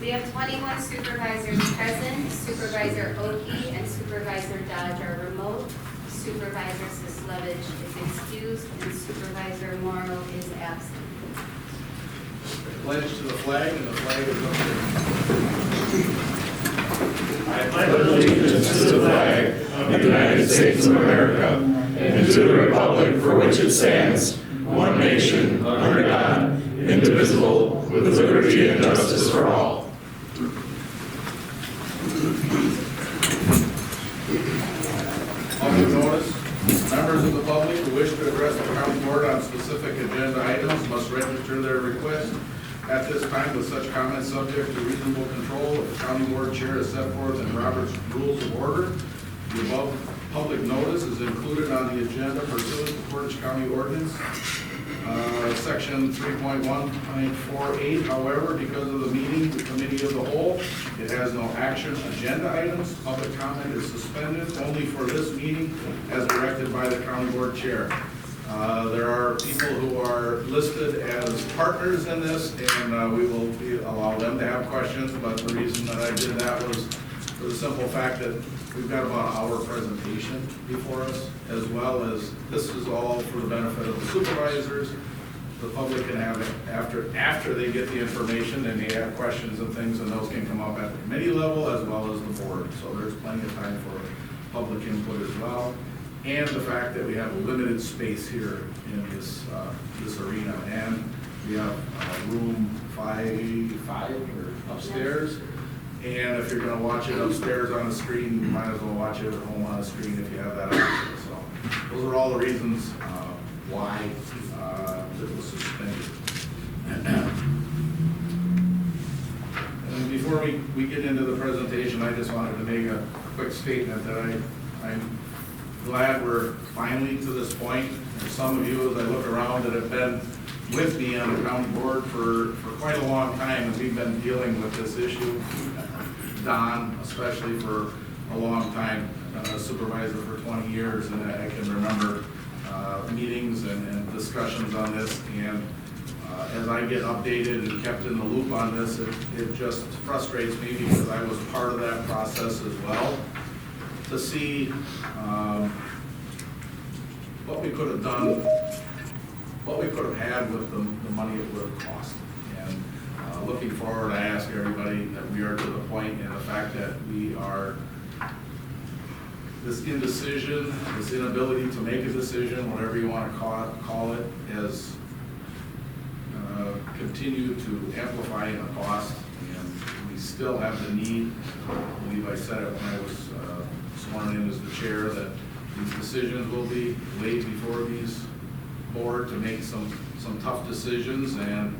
We have 21 supervisors present. Supervisor Oki and Supervisor Dodge are remote. Supervisor Sislevich is excused and Supervisor Morrow is absent. Pledge to the flag, and the flag is up. I pledge allegiance to the flag of the United States of America and to the republic for which it stands, one nation, under God, indivisible, with liberty and justice for all. Public notice. Members of the public who wish to address the county board on specific agenda items must register their request at this time with such comments subject to reasonable control of the county board chair as set forth in Robert's Rules of Order. The above public notice is included on the agenda pursuant to Portage County Ordinance, Section 3.1.48. However, because of the meeting, the committee of the whole, it has no action agenda items. Public comment is suspended only for this meeting as directed by the county board chair. There are people who are listed as partners in this, and we will allow them to have questions, but the reason that I did that was for the simple fact that we've got about an hour presentation before us, as well as this is all for the benefit of the supervisors. The public can have it after they get the information, and they have questions and things, and those can come up at the committee level as well as the board. So there's plenty of time for public input as well. And the fact that we have limited space here in this arena, and we have room five or upstairs. And if you're going to watch it upstairs on a screen, you might as well watch it at home on a screen if you have that option. So those are all the reasons why it was suspended. And before we get into the presentation, I just wanted to make a quick statement that I'm glad we're finally to this point. There's some of you, as I look around, that have been with me on the county board for quite a long time, and we've been dealing with this issue. Don, especially for a long time, a supervisor for 20 years, and I can remember meetings and discussions on this. And as I get updated and kept in the loop on this, it just frustrates me because I was part of that process as well, to see what we could have done, what we could have had with the money it would have cost. And looking forward, I ask everybody that we are to the point in the fact that we are, this indecision, this inability to make a decision, whatever you want to call it, has continued to amplify in the cost, and we still have the need. I believe I said it when I was sworn in as the chair, that these decisions will be laid before these board to make some tough decisions, and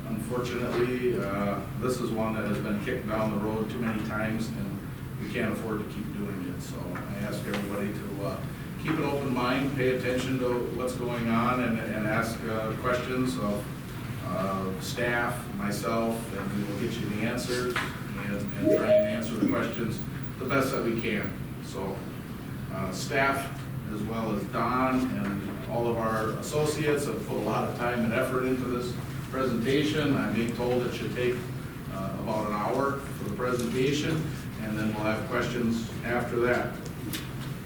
unfortunately, this is one that has been kicked down the road too many times, and we can't afford to keep doing it. So I ask everybody to keep an open mind, pay attention to what's going on, and ask questions of staff, myself, and we will get you the answers and try and answer the questions the best that we can. So staff, as well as Don and all of our associates, have put a lot of time and effort into this presentation. I'm being told it should take about an hour for the presentation, and then we'll have questions after that.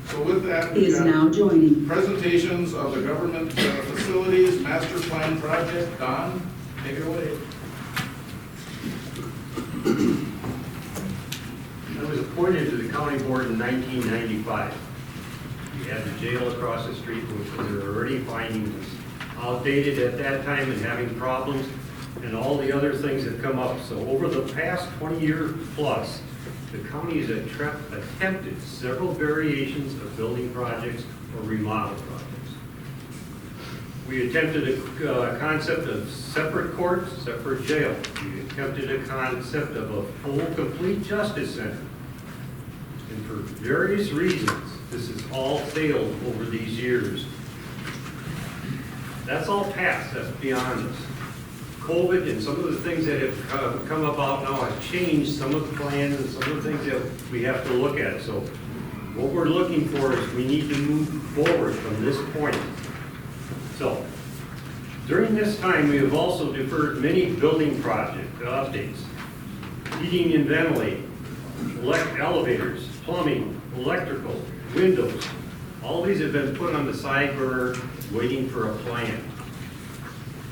So with that, He is now joining. Presentations of the government facilities master plan project. Don, take it away. I was appointed to the county board in 1995. We had the jail across the street, which was already finding was outdated at that time and having problems, and all the other things that come up. So over the past 20 years plus, the county has attempted several variations of building projects or remodel projects. We attempted a concept of separate courts, separate jail. We attempted a concept of a full, complete justice center. And for various reasons, this has all failed over these years. That's all past, that's beyond us. COVID and some of the things that have come about now have changed some of the plans and some of the things that we have to look at. So what we're looking for is we need to move forward from this point. So during this time, we have also deferred many building project updates. heating and ventilating, elevators, plumbing, electrical, windows. All these have been put on the side burner, waiting for a plan.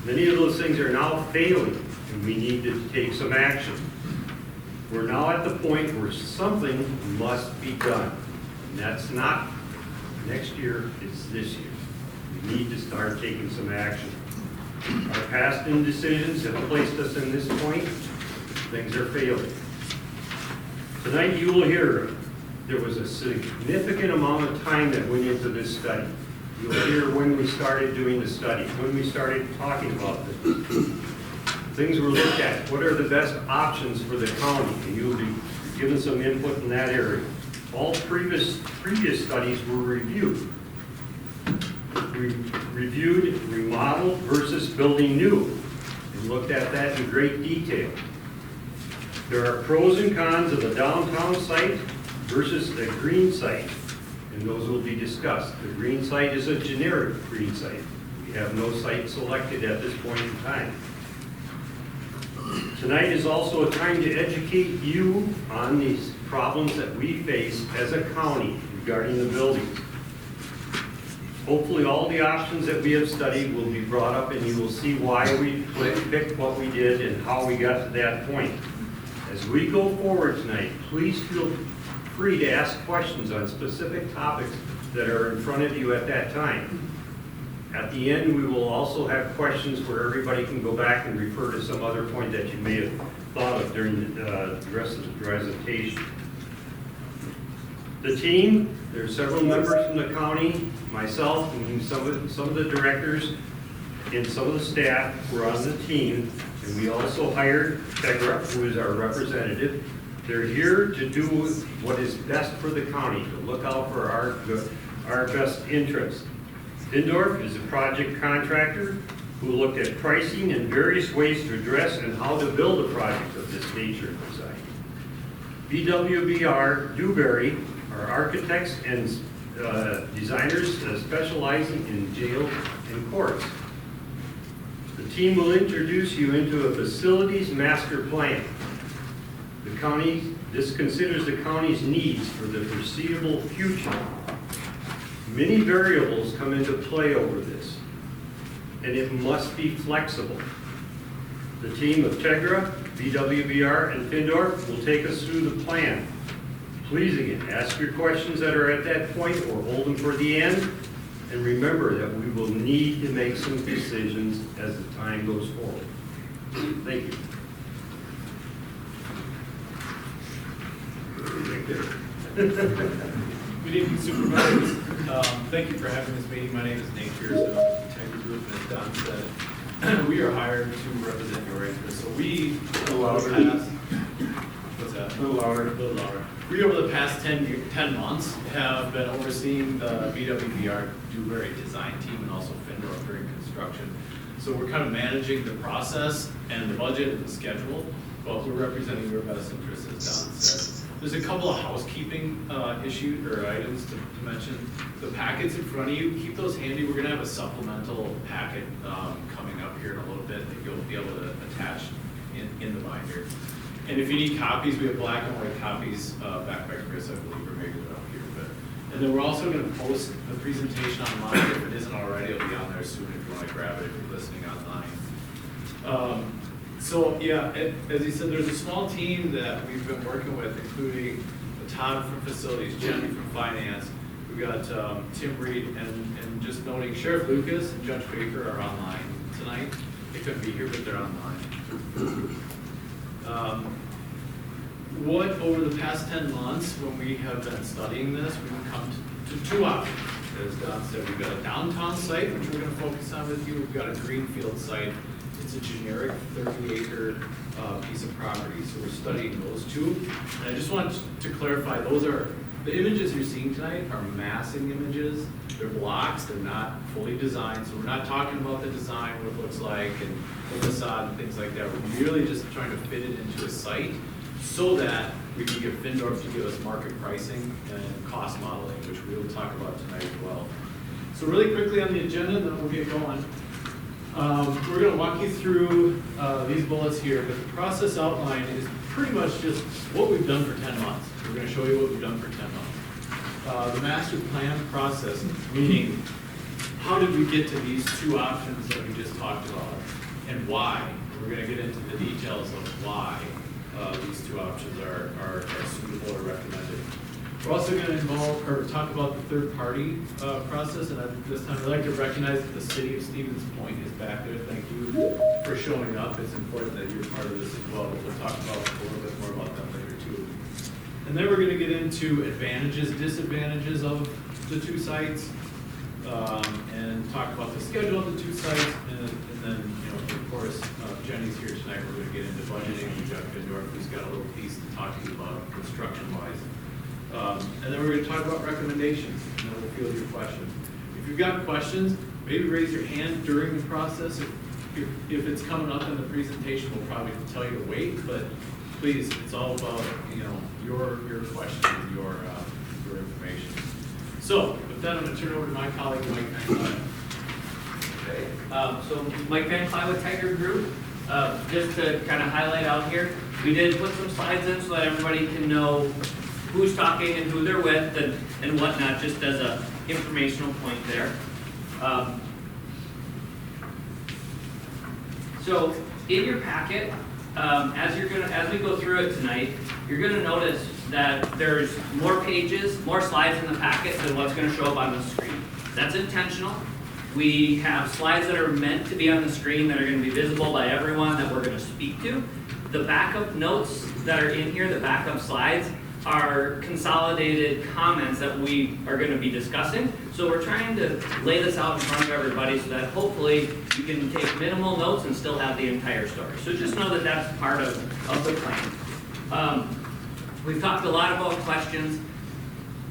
Many of those things are now failing, and we need to take some action. We're now at the point where something must be done. And that's not next year, it's this year. We need to start taking some action. Our past indecisions have placed us in this point. Things are failing. Tonight you will hear there was a significant amount of time that went into this study. You'll hear when we started doing the study, when we started talking about this. Things were looked at. What are the best options for the county? And you'll be given some input in that area. All previous studies were reviewed. Reviewed, remodeled versus building new, and looked at that in great detail. There are pros and cons of the downtown site versus the green site, and those will be discussed. The green site is a generic green site. We have no site selected at this point in time. Tonight is also a time to educate you on these problems that we face as a county regarding the buildings. Hopefully all the options that we have studied will be brought up, and you will see why we picked what we did and how we got to that point. As we go forward tonight, please feel free to ask questions on specific topics that are in front of you at that time. At the end, we will also have questions where everybody can go back and refer to some other point that you may have thought of during the rest of the presentation. The team, there are several members from the county, myself, and some of the directors and some of the staff were on the team. And we also hired Tegra, who is our representative. They're here to do what is best for the county, to look out for our best interest. Findorf is a project contractor who looked at pricing and various ways to address and how to build a project of this nature and design. BWBR Dewberry are architects and designers specializing in jail and courts. The team will introduce you into a facilities master plan. This considers the county's needs for the foreseeable future. Many variables come into play over this, and it must be flexible. The team of Tegra, BWBR, and Findorf will take us through the plan. Please again, ask your questions that are at that point or hold them for the end. And remember that we will need to make some decisions as the time goes forward. Thank you. Good evening, supervisors. Thank you for having this meeting. My name is Nate Pierce, and I'm with the Tegra Group, and as Don said, we are hired to represent your interests. So we, over the past, what's that? A little louder. A little louder. We, over the past 10 months, have been overseeing the BWBR Dewberry design team and also Findorf during construction. So we're kind of managing the process and the budget and the schedule, but we're representing your best interests, as Don said. There's a couple of housekeeping issues or items to mention. The packets in front of you, keep those handy. We're going to have a supplemental packet coming up here in a little bit that you'll be able to attach in the binder. And if you need copies, we have black and white copies back by Chris, I believe, or maybe they're up here. And then we're also going to post the presentation online. If it isn't already, it'll be on there soon if you want to grab it if you're listening online. So yeah, as he said, there's a small team that we've been working with, including Todd from Facilities, Jenny from Finance. We've got Tim Reed, and just noting Sheriff Lucas and Judge Baker are online tonight. They couldn't be here, but they're online. What over the past 10 months, when we have been studying this, we've come to two options. As Don said, we've got a downtown site, which we're going to focus on with you. We've got a greenfield site. It's a generic 30-acre piece of property, so we're studying those two. And I just want to clarify, those are, the images you're seeing tonight are massing images. They're blocks, they're not fully designed, so we're not talking about the design, what it looks like, and the facade and things like that. We're really just trying to fit it into a site so that we can get Findorf to give us market pricing and cost modeling, which we will talk about tonight as well. So really quickly on the agenda, then we'll get going. We're gonna walk you through these bullets here, but the process outline is pretty much just what we've done for 10 months. We're gonna show you what we've done for 10 months. The master plan process, meaning how did we get to these two options that we just talked about, and why? We're gonna get into the details of why these two options are suitable or recommended. We're also going to talk about the third-party process, and at this time, I'd like to recognize that the city of Stevens Point is back there. Thank you for showing up. It's important that you're part of this as well. We'll talk about a little bit more about that later too. And then we're going to get into advantages, disadvantages of the two sites, and talk about the schedule of the two sites, and then, you know, of course, Jenny's here tonight. We're going to get into budgeting. We've got Findorf, who's got a little piece to talk to you about construction-wise. And then we're going to talk about recommendations, and then we'll field your questions. If you've got questions, maybe raise your hand during the process. If it's coming up in the presentation, we'll probably tell you to wait, but please, it's all about, you know, your questions, your information. So with that, I'm going to turn it over to my colleague, Mike Van Clyde. Okay. So Mike Van Clyde with Tiger Group. Just to kind of highlight out here, we did put some slides in so that everybody can know who's talking and who they're with and whatnot, just as a informational point there. So in your packet, as we go through it tonight, you're gonna notice that there's more pages, more slides in the packet than what's gonna show up on the screen. That's intentional. We have slides that are meant to be on the screen that are gonna be visible by everyone that we're gonna speak to. The backup notes that are in here, the backup slides, are consolidated comments that we are going to be discussing. So we're trying to lay this out in front of everybody so that hopefully you can take minimal notes and still have the entire story. So just know that that's part of the plan. We've talked a lot about questions.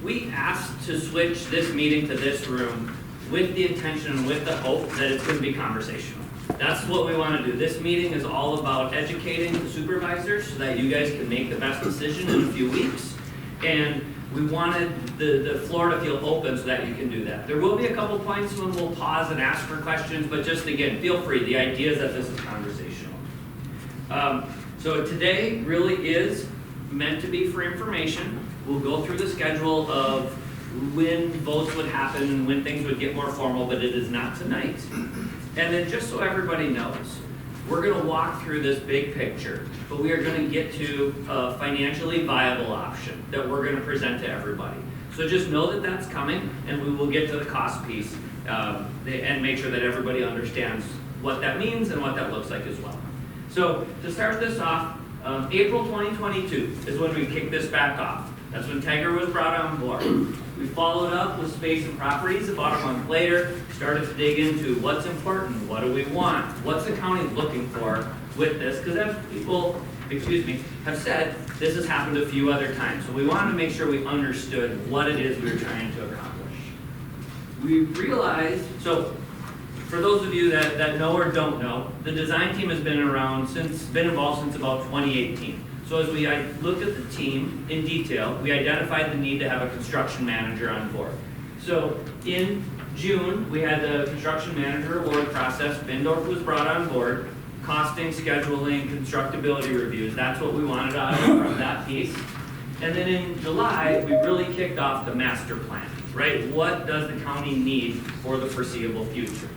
We asked to switch this meeting to this room with the intention and with the hope that it's going to be conversational. That's what we want to do. This meeting is all about educating the supervisors so that you guys can make the best decision in a few weeks. And we wanted the floor to feel open so that you can do that. There will be a couple points when we'll pause and ask for questions, but just again, feel free. The idea is that this is conversational. So today really is meant to be for information. We'll go through the schedule of when votes would happen and when things would get more formal, but it is not tonight. And then just so everybody knows, we're gonna walk through this big picture, but we are gonna get to a financially viable option that we're gonna present to everybody. So just know that that's coming, and we will get to the cost piece and make sure that everybody understands what that means and what that looks like as well. So to start this off, April 2022 is when we kick this back off. That's when Tiger was brought on board. We followed up with Space and Properties about a month later, started to dig into what's important, what do we want, what's the county looking for with this, because as people, have said, this has happened a few other times. So we wanted to make sure we understood what it is we were trying to accomplish. We realized, so for those of you that know or don't know, the design team has been involved since about 2018. So as we looked at the team in detail, we identified the need to have a construction manager on board. So in June, we had the construction manager award process. Findorf was brought on board. Costing, scheduling, constructability reviews. That's what we wanted out of that piece. And then in July, we really kicked off the master plan, right? What does the county need for the foreseeable future?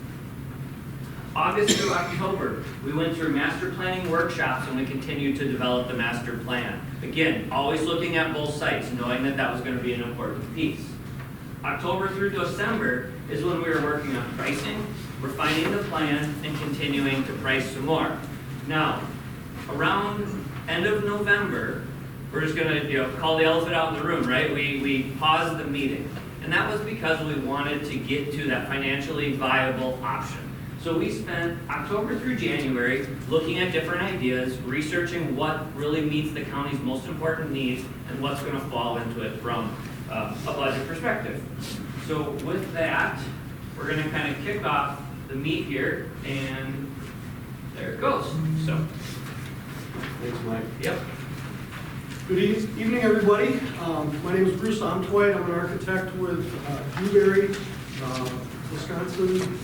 August through October, we went through master planning workshops and we continued to develop the master plan. Again, always looking at both sites, knowing that that was going to be an important piece. October through December is when we were working on pricing, refining the plan, and continuing to price some more. Now, around end of November, we're just going to call the elephant out in the room, right? We paused the meeting. And that was because we wanted to get to that financially viable option. So we spent October through January looking at different ideas, researching what really meets the county's most important needs and what's going to fall into it from a budget perspective. So with that, we're going to kind of kick off the meat here, and there it goes. So, Thanks, Mike. yep. Good evening, everybody. My name is Bruce Omtweit. I'm an architect with Dewberry, Wisconsin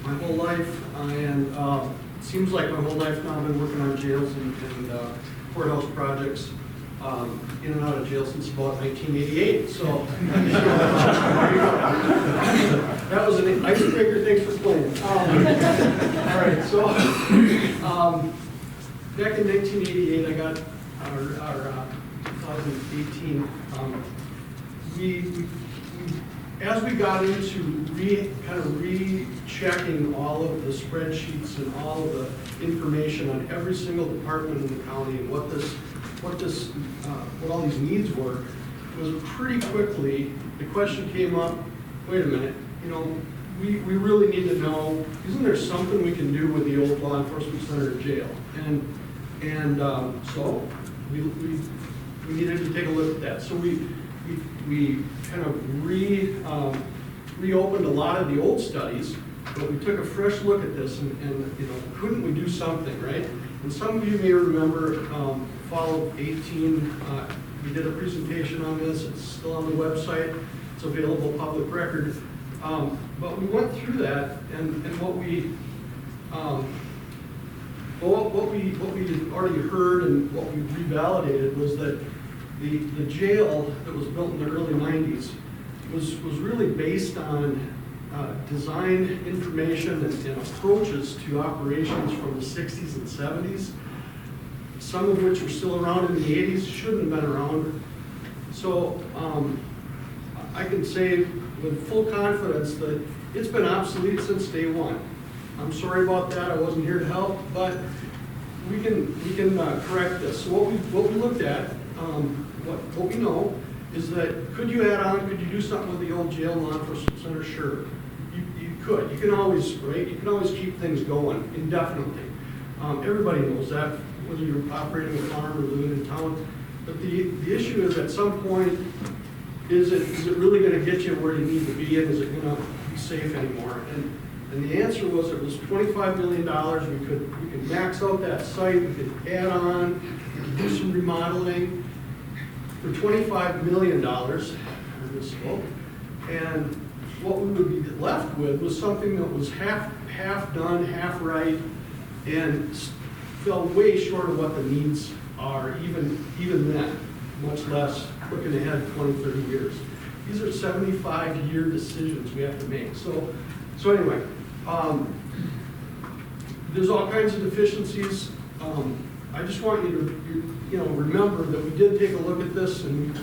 my whole life, and it seems like my whole life now I've been working on jails and courthouse projects. In and out of jail since about 1988, so. That was an icebreaker, thanks for playing. All right, so, back in 1988, I got our 2018, as we got into kind of rechecking all of the spreadsheets and all of the information on every single department in the county and what all these needs were, was pretty quickly, the question came up, wait a minute, we really need to know, isn't there something we can do with the old law enforcement center jail? And so we needed to take a look at that. So we kind of reopened a lot of the old studies, but we took a fresh look at this and couldn't we do something, right? And some of you may remember, fall of 18, we did a presentation on this. It's still on the website. It's available public record. But we went through that, and what we had already heard and what we revalidated was that the jail that was built in the early 90s was really based on design information and approaches to operations from the 60s and 70s, some of which are still around in the 80s, shouldn't have been around. So I can say with full confidence that it's been obsolete since day one. I'm sorry about that, I wasn't here to help, but we can correct this. So what we looked at, what we know is that could you add on, could you do something with the old jail and law enforcement center? Sure, you could. You can always, right? You can always keep things going indefinitely. Everybody knows that, whether you're operating a farm or living in town. But the issue is at some point, is it really going to get you where you need to be, and is it going to be safe anymore? And the answer was it was $25 million. We could max out that site, we could add on, we could do some remodeling for $25 million. And what we would be left with was something that was half done, half right, and fell way short of what the needs are, even then, much less looking ahead 20, 30 years. These are 75-year decisions we have to make. So anyway, there's all kinds of deficiencies. I just want you to remember that we did take a look at this, and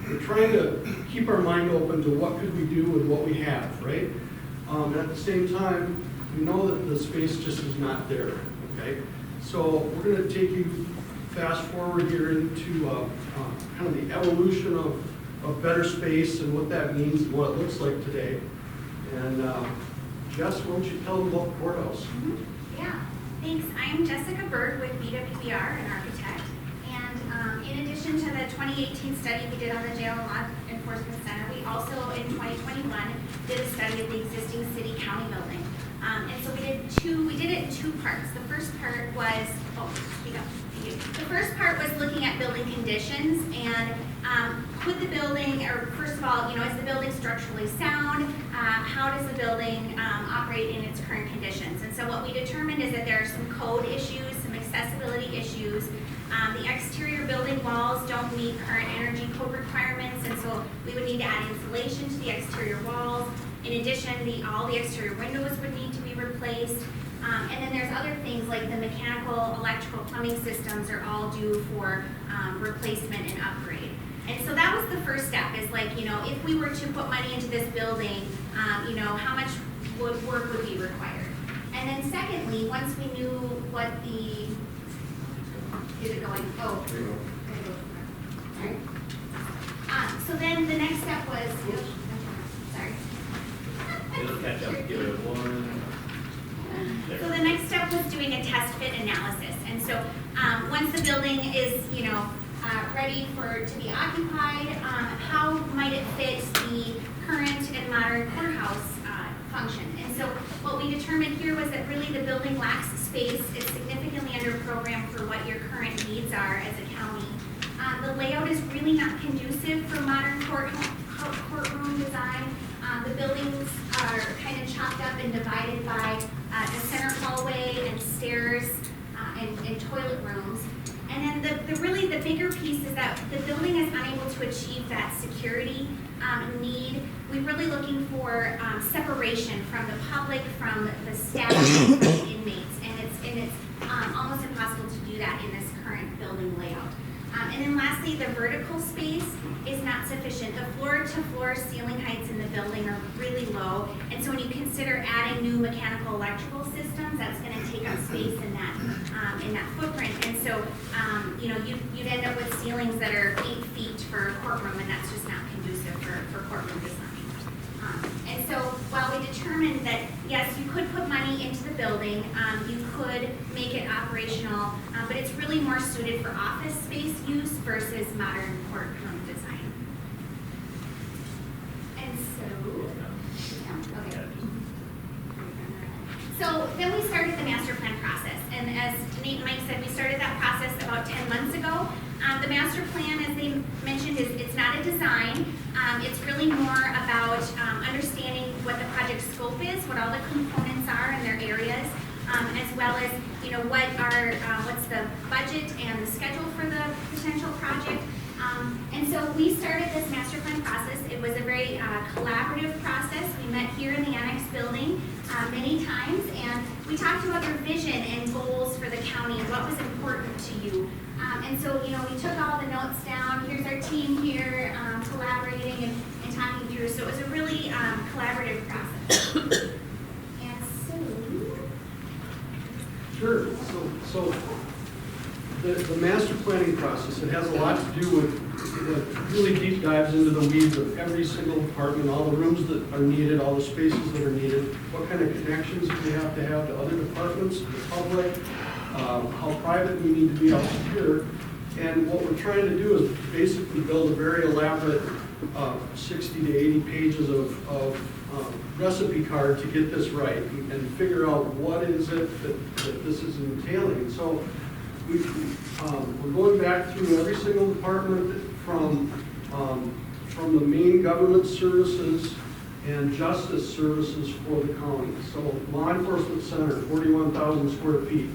we're trying to keep our mind open to what could we do with what we have, right? And at the same time, we know that the space just is not there, okay? So we're going to take you fast forward here into kind of the evolution of better space and what that means and what it looks like today. And Jess, why don't you tell them about the courthouse? Yeah, thanks. I'm Jessica Bird with BWBR, an architect. And in addition to the 2018 study we did on the jail and law enforcement center, we also in 2021 did a study of the existing city-county building. And so we did it in two parts. The first part was, the first part was looking at building conditions and could the building, or first of all, is the building structurally sound? How does the building operate in its current conditions? And so what we determined is that there are some code issues, some accessibility issues. The exterior building walls don't meet current energy code requirements, and so we would need to add insulation to the exterior walls. In addition, all the exterior windows would need to be replaced. And then there's other things like the mechanical, electrical, plumbing systems are all due for replacement and upgrade. And so that was the first step, is like, if we were to put money into this building, how much work would be required? And then secondly, once we knew what is it going? Oh, there you go. Sorry. So then the next step was, sorry. It'll catch up, give it one. So the next step was doing a test fit analysis. And so once the building is, ready to be occupied, how might it fit the current and modern courthouse function? And so what we determined here was that really the building lacks space. It's significantly underprogrammed for what your current needs are as a county. The layout is really not conducive for modern courtroom design. The building's are kind of chopped up and divided by the center hallway and stairs and toilet rooms. And then the bigger piece is that the building is unable to achieve that security need. We're really looking for separation from the public, from the staff, and the inmates, and it's almost impossible to do that in this current building layout. And then lastly, the vertical space is not sufficient. The floor-to-floor ceiling heights in the building are really low, and so when you consider adding new mechanical electrical systems, that's going to take up space in that footprint. And so, you'd end up with ceilings that are 8 feet for a courtroom, and that's just not conducive for courtroom design. And so, while we determined that yes, you could put money into the building, you could make it operational, but it's really more suited for office space use versus modern courtroom design. And so, okay. So then we started the master plan process, and as Nate and Mike said, we started that process about 10 months ago. The master plan, as they mentioned, it's not a design. It's really more about understanding what the project scope is, what all the components are in their areas, as well as what's the budget and the schedule for the potential project. And so we started this master plan process. It was a very collaborative process. We met here in the annex building many times, and we talked about your vision and goals for the county and what was important to you. And so, we took all the notes down. Here's our team here collaborating and talking through. So it was a really collaborative process. And so... Sure. So the master planning process, it has a lot to do with really deep dives into the weeds of every single department, all the rooms that are needed, all the spaces that are needed, what kind of connections we have to other departments, the public, how private we need to be out here. And what we're trying to do is basically build a very elaborate 60 to 80 pages of recipe card to get this right and figure out what is it that this is entailing. And so we're going back through every single department from the main government services and justice services for the county. So law enforcement center, 41,000 square feet.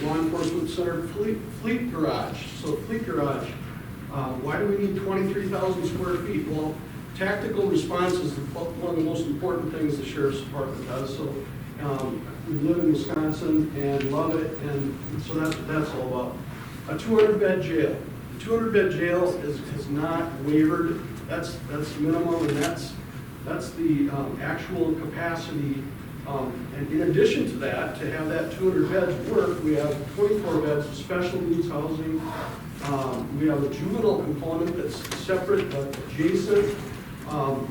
Law enforcement center fleet garage. So fleet garage, why do we need 23,000 square feet? Well, tactical response is one of the most important things the sheriff's department does. So we live in Wisconsin and love it, and so that's what that's all about. A 200-bed jail. A 200-bed jail is not wavered. That's minimum, and that's the actual capacity. And in addition to that, to have that 200 beds work, we have 24 beds of special needs housing. We have a juvenile component that's separate but adjacent,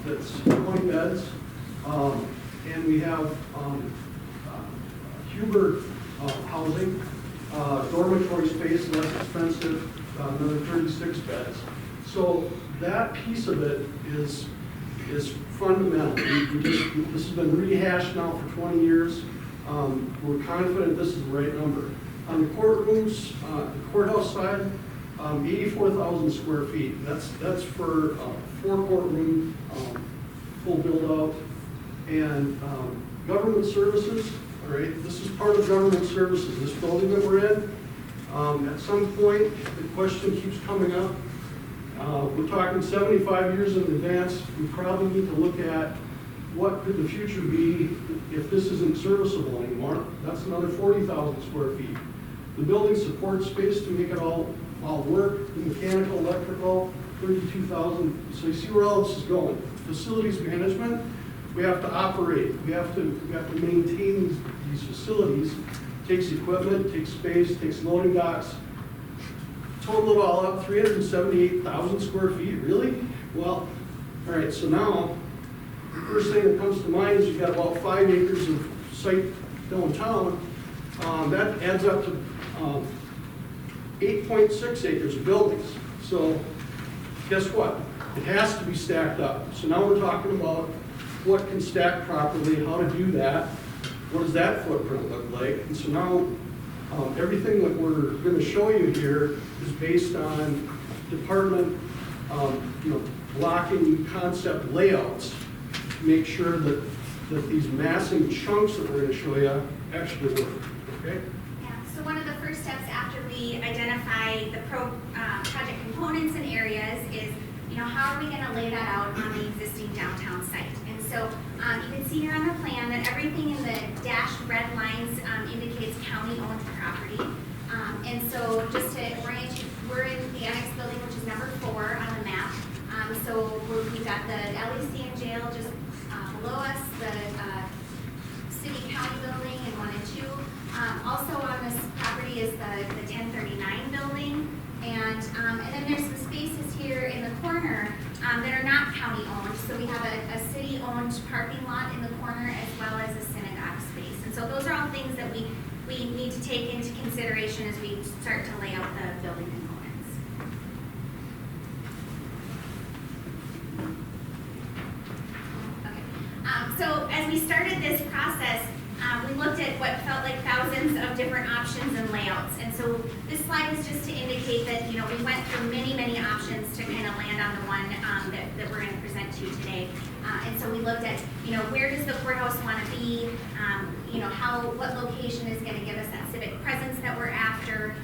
that's 20 beds. And we have Huber housing, dormitory space, less expensive, another 36 beds. So that piece of it is fundamental. This has been rehashed now for 20 years. We're confident this is the right number. On the courtrooms, the courthouse side, 84,000 square feet. That's for 4 courtroom, full build out. And government services, all right, this is part of government services, this building that we're in. At some point, the question keeps coming up. We're talking 75 years in advance. We probably need to look at what could the future be if this isn't serviceable anymore. That's another 40,000 square feet. The building support space to make it all work, the mechanical, electrical, 32,000. So you see where all this is going. Facilities management, we have to operate. We have to maintain these facilities. It takes equipment, takes space, takes loading docks. Total it all up, 378,000 square feet, really? Well, all right, so now, the first thing that comes to mind is you've got about 5 acres of site downtown. That adds up to 8.6 acres of buildings. So guess what? It has to be stacked up. So now we're talking about what can stack properly, how to do that, what does that footprint look like? And so now everything that we're going to show you here is based on department, blocking concept layouts to make sure that that these massive chunks that we're gonna show you actually work, okay? Yeah, so one of the first steps after we identify the project components and areas is, how are we gonna lay that out on the existing downtown site? And so, you can see here on the plan that everything in the dashed red lines indicates county-owned property. And so just to orient you, we're in the annex building, which is number 4 on the map. So we've got the LEC and jail just below us, the city county building in 1 and 2. Also on this property is the 1039 building. And then there's some spaces here in the corner that are not county owned. So we have a city owned parking lot in the corner as well as a synagogue space. And so those are all things that we need to take into consideration as we start to lay out the building components. Okay. So as we started this process, we looked at what felt like thousands of different options and layouts. And so this slide is just to indicate that, we went through many, many options to kind of land on the one that we're going to present to you today. And so we looked at, where does the courthouse want to be? What location is going to give us that civic presence that we're after,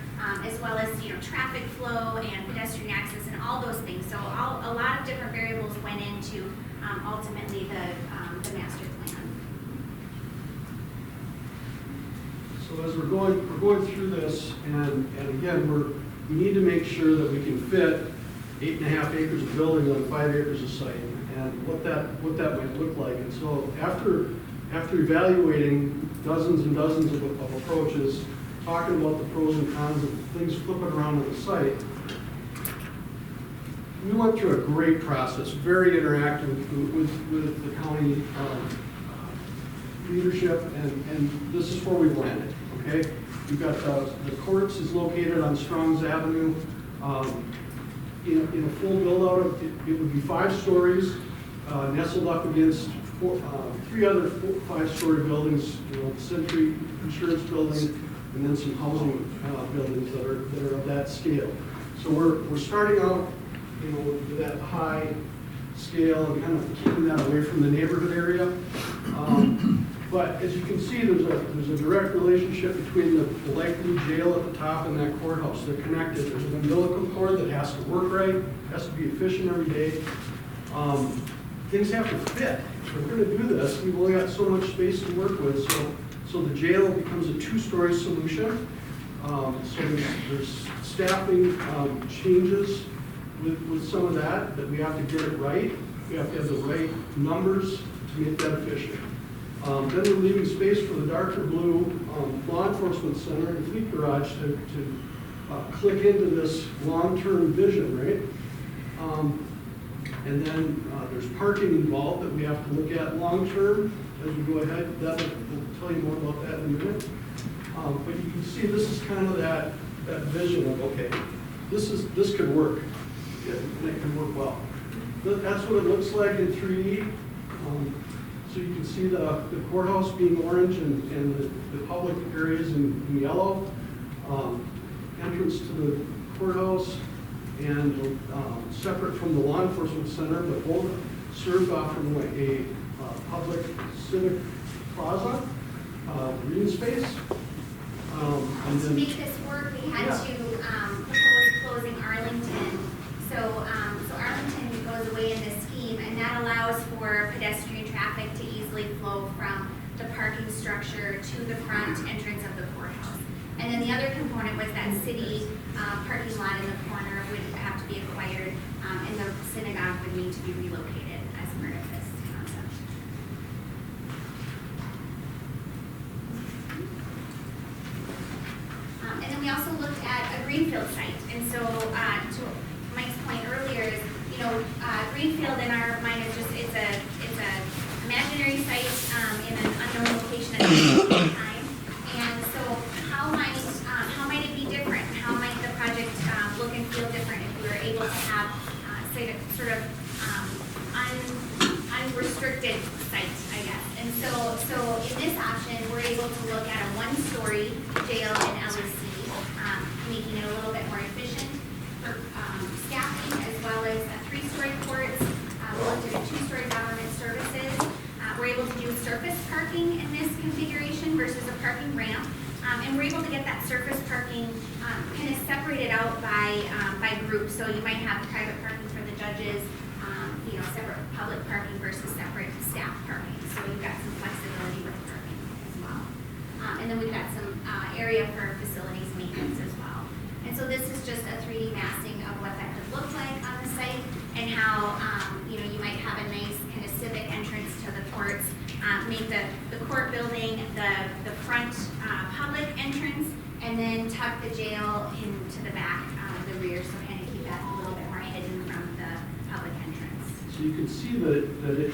as well as, traffic flow and pedestrian access and all those things. So a lot of different variables went into ultimately the master plan. So as we're going through this, and again, we need to make sure that we can fit 8.5 acres of building on 5 acres of site, and what that might look like. And so after evaluating dozens and dozens of approaches, talking about the pros and cons of things flipping around on the site, we went through a great process, very interactive with the county leadership, and this is where we've landed, okay? We've got the courts is located on Strongs Avenue. In a full build-out, it would be 5 stories, nestled up against 3 other 5-story buildings, Century Insurance Building, and then some housing buildings that are of that scale. So we're starting out, with that high scale and kind of keeping that away from the neighborhood area. But as you can see, there's a direct relationship between the likely jail at the top and that courthouse. They're connected. There's an umbilical cord that has to work right, has to be efficient every day. Things have to fit. If we're going to do this, we've only got so much space to work with. So the jail becomes a 2-story solution. So there's staffing changes with some of that we have to get it right. We have to have the right numbers to make that efficient. Then we're leaving space for the darker blue law enforcement center and fleet garage to click into this long-term vision, right? And then there's parking involved that we have to look at long-term as we go ahead. We'll tell you more about that in a minute. But you can see this is kind of that vision of, okay, this could work, and it can work well. That's what it looks like in 3D. So you can see the courthouse being orange and the public areas in yellow. Entrance to the courthouse and separate from the law enforcement center, but both served off from a public civic plaza, green space. And To then, make this work, we had Yeah. to propose closing Arlington. So Arlington goes away in this scheme, and that allows for pedestrian traffic to easily flow from the parking structure to the front entrance of the courthouse. And then the other component was that city parking lot in the corner would have to be acquired, and the synagogue would need to be relocated as part of this concept. And then we also looked at a greenfield site. And so to Mike's point earlier is, greenfield in our mind is just, it's a imaginary site in an unknown location at the same time. And so how might it be different? How might the project look and feel different if we were able to have, say, sort of unrestricted site, I guess. And so in this option, we're able to look at a 1-story jail in LEC, making it a little bit more efficient for staffing, as well as a 3-story courts. We looked at a 2-story government services. We're able to do And we're able to get that surface parking kind of separated out by groups. So you might have private parking for the judges, separate public parking versus separate staff parking. So we've got some flexibility with parking as well. And then we've got some area for facilities maintenance as well. And so this is just a 3D massing of what that could look like on the site and how, you might have a nice kind of civic entrance to the courts, make the court building the front public entrance, and then tuck the jail into the back, the rear, so kind of keep that a little bit more hidden from the public entrance. So you can see that it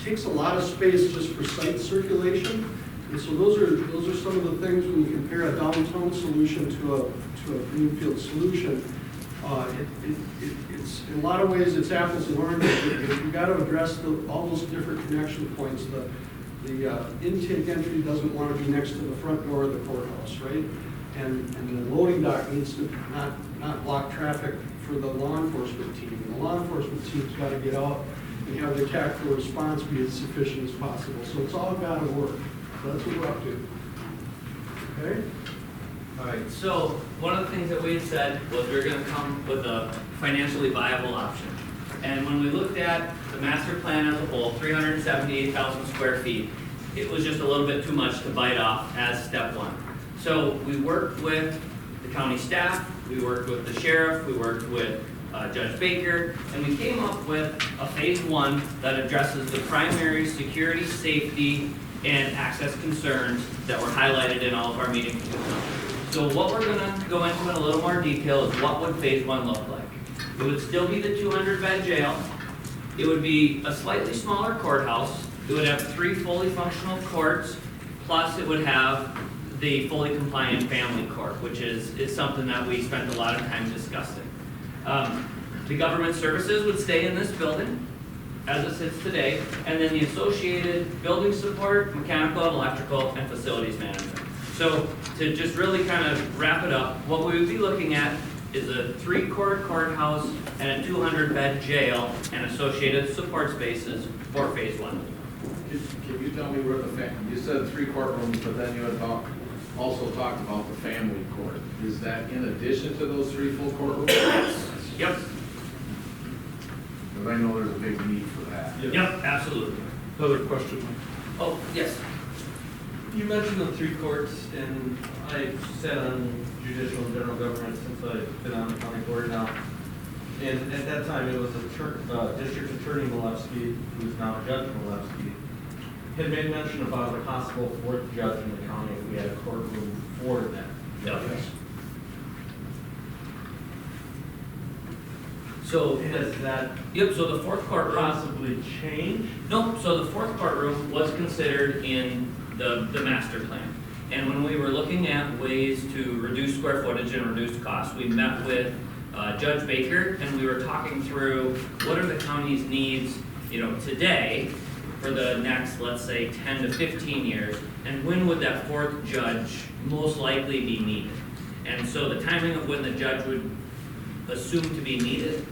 takes a lot of space just for site circulation. And so those are some of the things when you compare a downtown solution to a greenfield solution. It's in a lot of ways it's apples and oranges. You've got to address all those different connection points. The intake entry doesn't want to be next to the front door of the courthouse, right? And the loading dock needs to not block traffic for the law enforcement team. And the law enforcement team's got to get out and have their tactical response be as sufficient as possible. So it's all got to work. So that's what we're up to. Okay? All right, so one of the things that we had said was we were gonna come with a financially viable option. And when we looked at the master plan as a whole, 378,000 square feet, it was just a little bit too much to bite off as step one. So we worked with the county staff, we worked with the sheriff, we worked with Judge Baker, and we came up with a phase one that addresses the primary security, safety, and access concerns that were highlighted in all of our meetings. So what we're gonna go into in a little more detail is what would phase one look like. It would still be the 200-bed jail. It would be a slightly smaller courthouse. It would have 3 fully functional courts, plus it would have the fully compliant family court, which is something that we spent a lot of time discussing. The government services would stay in this building as it sits today, and then the associated building support, mechanical, electrical, and facilities management. So to just really kind of wrap it up, what we would be looking at is a 3-court courthouse and a 200-bed jail and associated support spaces for phase one. Can you tell me where you said 3 courtrooms, but then you had also talked about the family court. Is that in addition to those 3 full courtrooms? Yep. Because I know there's a big need for that. Yep, absolutely. Another question. Oh, yes. You mentioned the 3 courts, and I sat on judicial and general government since I've been on the county board now. And at that time, it was a district attorney Malevsky, who's now Judge Malevsky, had made mention about a possible 4th judge in the county if we had a courtroom for that. Yep. So, Has that yep, so the 4th courtroom. possibly changed? Nope, so the 4th courtroom was considered in the master plan. And when we were looking at ways to reduce square footage and reduce costs, we met with Judge Baker, and we were talking through what are the county's needs, today for the next, let's say, 10 to 15 years, and when would that 4th judge most likely be needed? And so the timing of when the judge would assume to be needed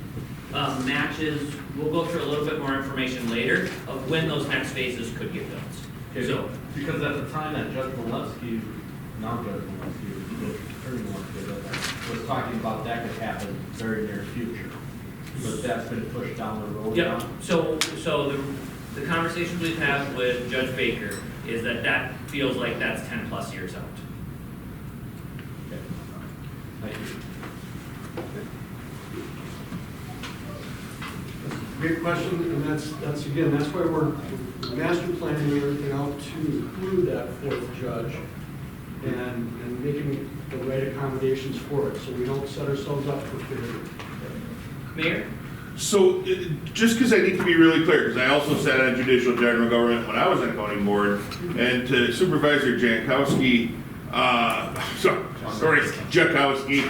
matches, we'll go through a little bit more information later of when those next phases could get built. Okay, So, because at the time that Judge Malevsky, now Judge Malevsky, the attorney Malevsky, was talking about that could happen very near future. But that's been pushed down the road yeah, now. so the conversations we've had with Judge Baker is that feels like that's 10 plus years out. Okay. Thank you. Great question, and that's why we're master planning everything out to include that 4th judge and making the right accommodations for it, so we don't set ourselves up for failure. Mayor? So, just because I need to be really clear, because I also sat on judicial general government when I was on county board, and to Supervisor Jankowski, Jakowski,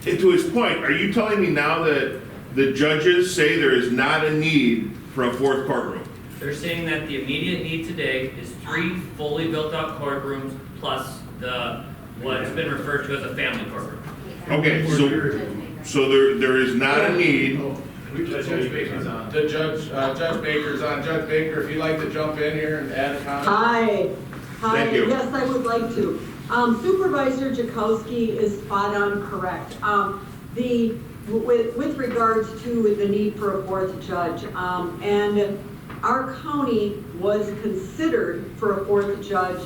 and to his point, are you telling me now that the judges say there is not a need for a 4th courtroom? They're saying that the immediate need today is 3 fully built-out courtrooms plus what's been referred to as a family courtroom. Okay, so there is not a need. Judge Baker's on. Judge Baker's on. Judge Baker, if you'd like to jump in here and add a comment. Hi, Hi, Thank you. yes, I would like to. Supervisor Jakowski is spot on correct. With regards to the need for a fourth judge, and our county was considered for a fourth judge.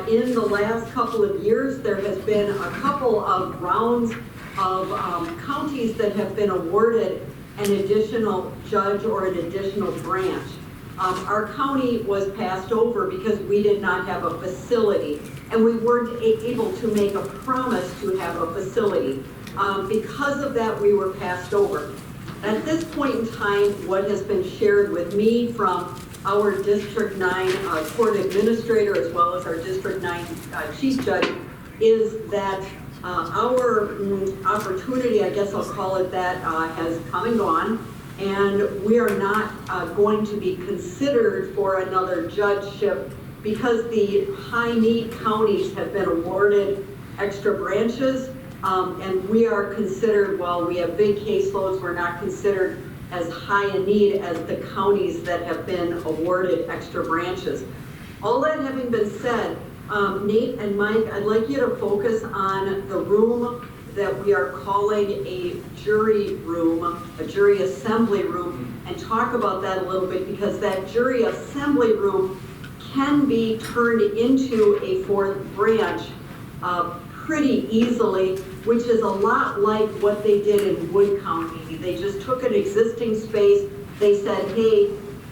In the last couple of years, there has been a couple of rounds of counties that have been awarded an additional judge or an additional branch. Our county was passed over because we did not have a facility, and we weren't able to make a promise to have a facility. Because of that, we were passed over. At this point in time, what has been shared with me from our District 9 court administrator as well as our District 9 chief judge is that our opportunity, I guess I'll call it that, has come and gone. And we are not going to be considered for another judgeship because the high-need counties have been awarded extra branches, and we are considered, while we have big caseloads, we're not considered as high a need as the counties that have been awarded extra branches. All that having been said, Nate and Mike, I'd like you to focus on the room that we are calling a jury room, a jury assembly room, and talk about that a little bit, because that jury assembly room can be turned into a fourth branch pretty easily, which is a lot like what they did in Wood County. They just took an existing space, they said, hey,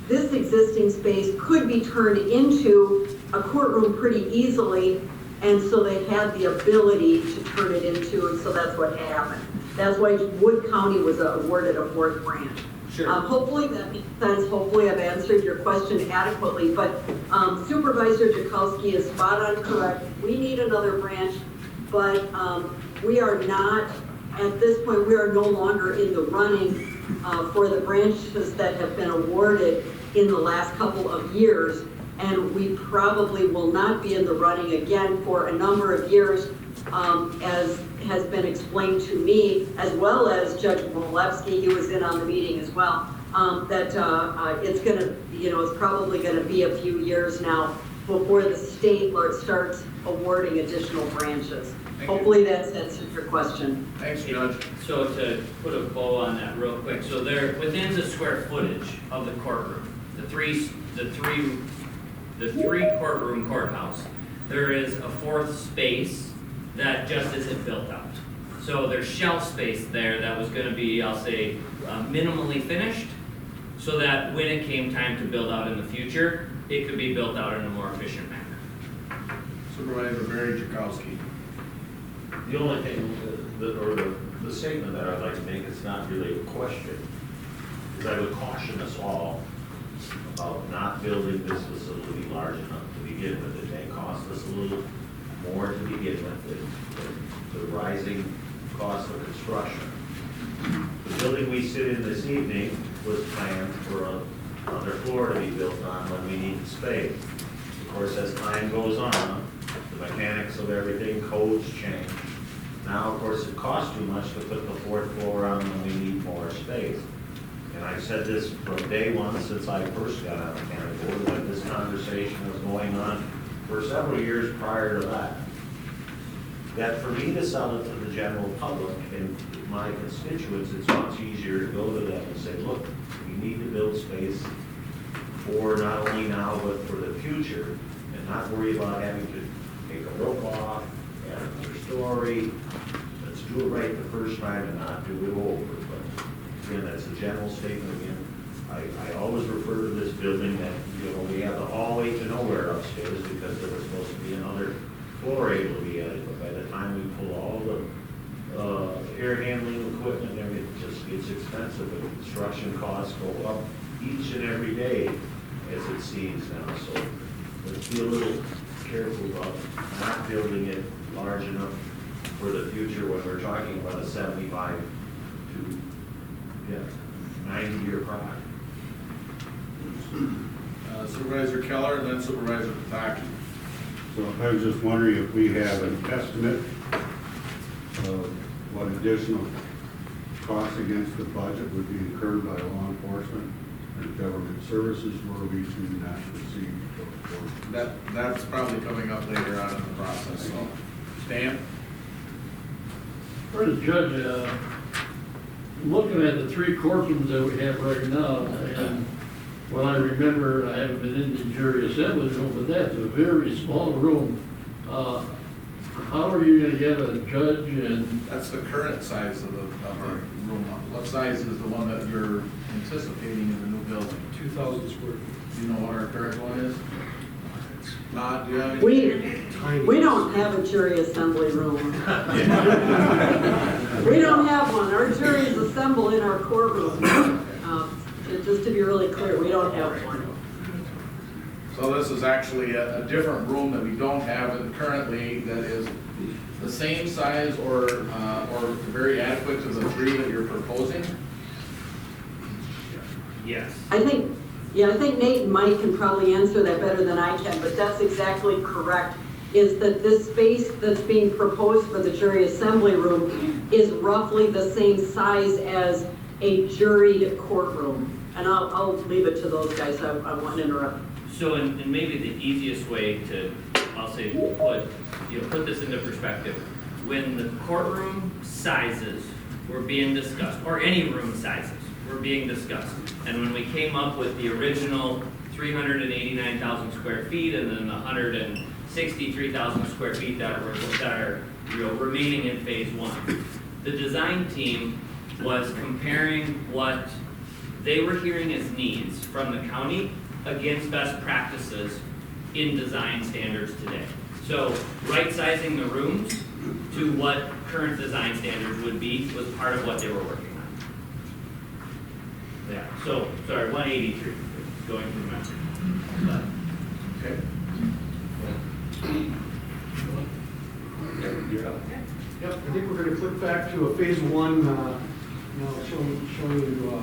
this existing space could be turned into a courtroom pretty easily, and so they had the ability to turn it into, and so that's what happened. That's why Wood County was awarded a fourth branch. Sure. Hopefully that makes sense. Hopefully I've answered your question adequately, but Supervisor Jakowski is spot on correct. We need another branch, but we are not, at this point, we are no longer in the running for the branches that have been awarded in the last couple of years. And we probably will not be in the running again for a number of years, as has been explained to me, as well as Judge Molewski, he was in on the meeting as well, that it's gonna, it's probably gonna be a few years now before the state starts awarding additional branches. Thank you. Hopefully that's answered your question. Thanks, Judge. So to put a bow on that real quick, so they're within the square footage of the courtroom, the three courtroom courthouse, there is a fourth space that just isn't built out. So there's shelf space there that was gonna be, I'll say, minimally finished, so that when it came time to build out in the future, it could be built out in a more efficient manner. Supervisor Barry Jakowski. The only thing, the statement that I'd like to make is not really a question, is I would caution us all about not building this facility large enough to begin with. It may cost us a little more to begin with than the rising cost of construction. The building we sit in this evening was planned for another floor to be built on when we need space. Of course, as time goes on, the mechanics of everything, codes change. Now, of course, it costs too much to put the fourth floor on when we need more space. And I've said this from day one since I first got on the county board, that this conversation was going on for several years prior to that. That for me to sell it to the general public and my constituents, it's much easier to go to them and say, look, we need to build space for not only now, but for the future, and not worry about having to take a roof off, add another story. Let's do it right the first time and not do it over. But again, that's a general statement again. I always refer to this building that, we have the hallway to nowhere upstairs because there was supposed to be another floor able to be added. But by the time we pull all the air handling equipment and everything, it just gets expensive. The construction costs go up each and every day as it seems now. So let's be a little careful about not building it large enough for the future when we're talking about a 75 to 90-year product. Supervisor Keller and then Supervisor Pataki. So I was just wondering if we have an estimate of what additional costs against the budget would be incurred by law enforcement and government services where we do not receive those. That's probably coming up later on in the process, so. Stan? For the judge, looking at the three courtrooms that we have right now, and what I remember, I haven't been in the jury assembly room, but that's a very small room. How are you gonna get a judge and, That's the current size of our room. What size is the one that you're anticipating in the new building? 2,000 square feet. Do you know what our current one is? Not, do you have any? We don't have a jury assembly room. We don't have one. Our juries assemble in our courtroom. Just to be really clear, we don't have one. So this is actually a different room that we don't have currently that is the same size or very adequate to the three that you're proposing? Yes. I think Nate and Mike can probably answer that better than I can, but that's exactly correct, is that this space that's being proposed for the jury assembly room is roughly the same size as a juried courtroom. And I'll leave it to those guys, I won't interrupt. So, and maybe the easiest way to, I'll say, put this into perspective. When the courtroom sizes were being discussed, or any room sizes were being discussed, and when we came up with the original 389,000 square feet and then the 163,000 square feet that are remaining in phase one, the design team was comparing what they were hearing as needs from the county against best practices in design standards today. So right-sizing the rooms to what current design standards would be was part of what they were working on. Yeah, so, sorry, 183, going through memory. Okay. Yep, I think we're gonna click back to a phase one, showing you,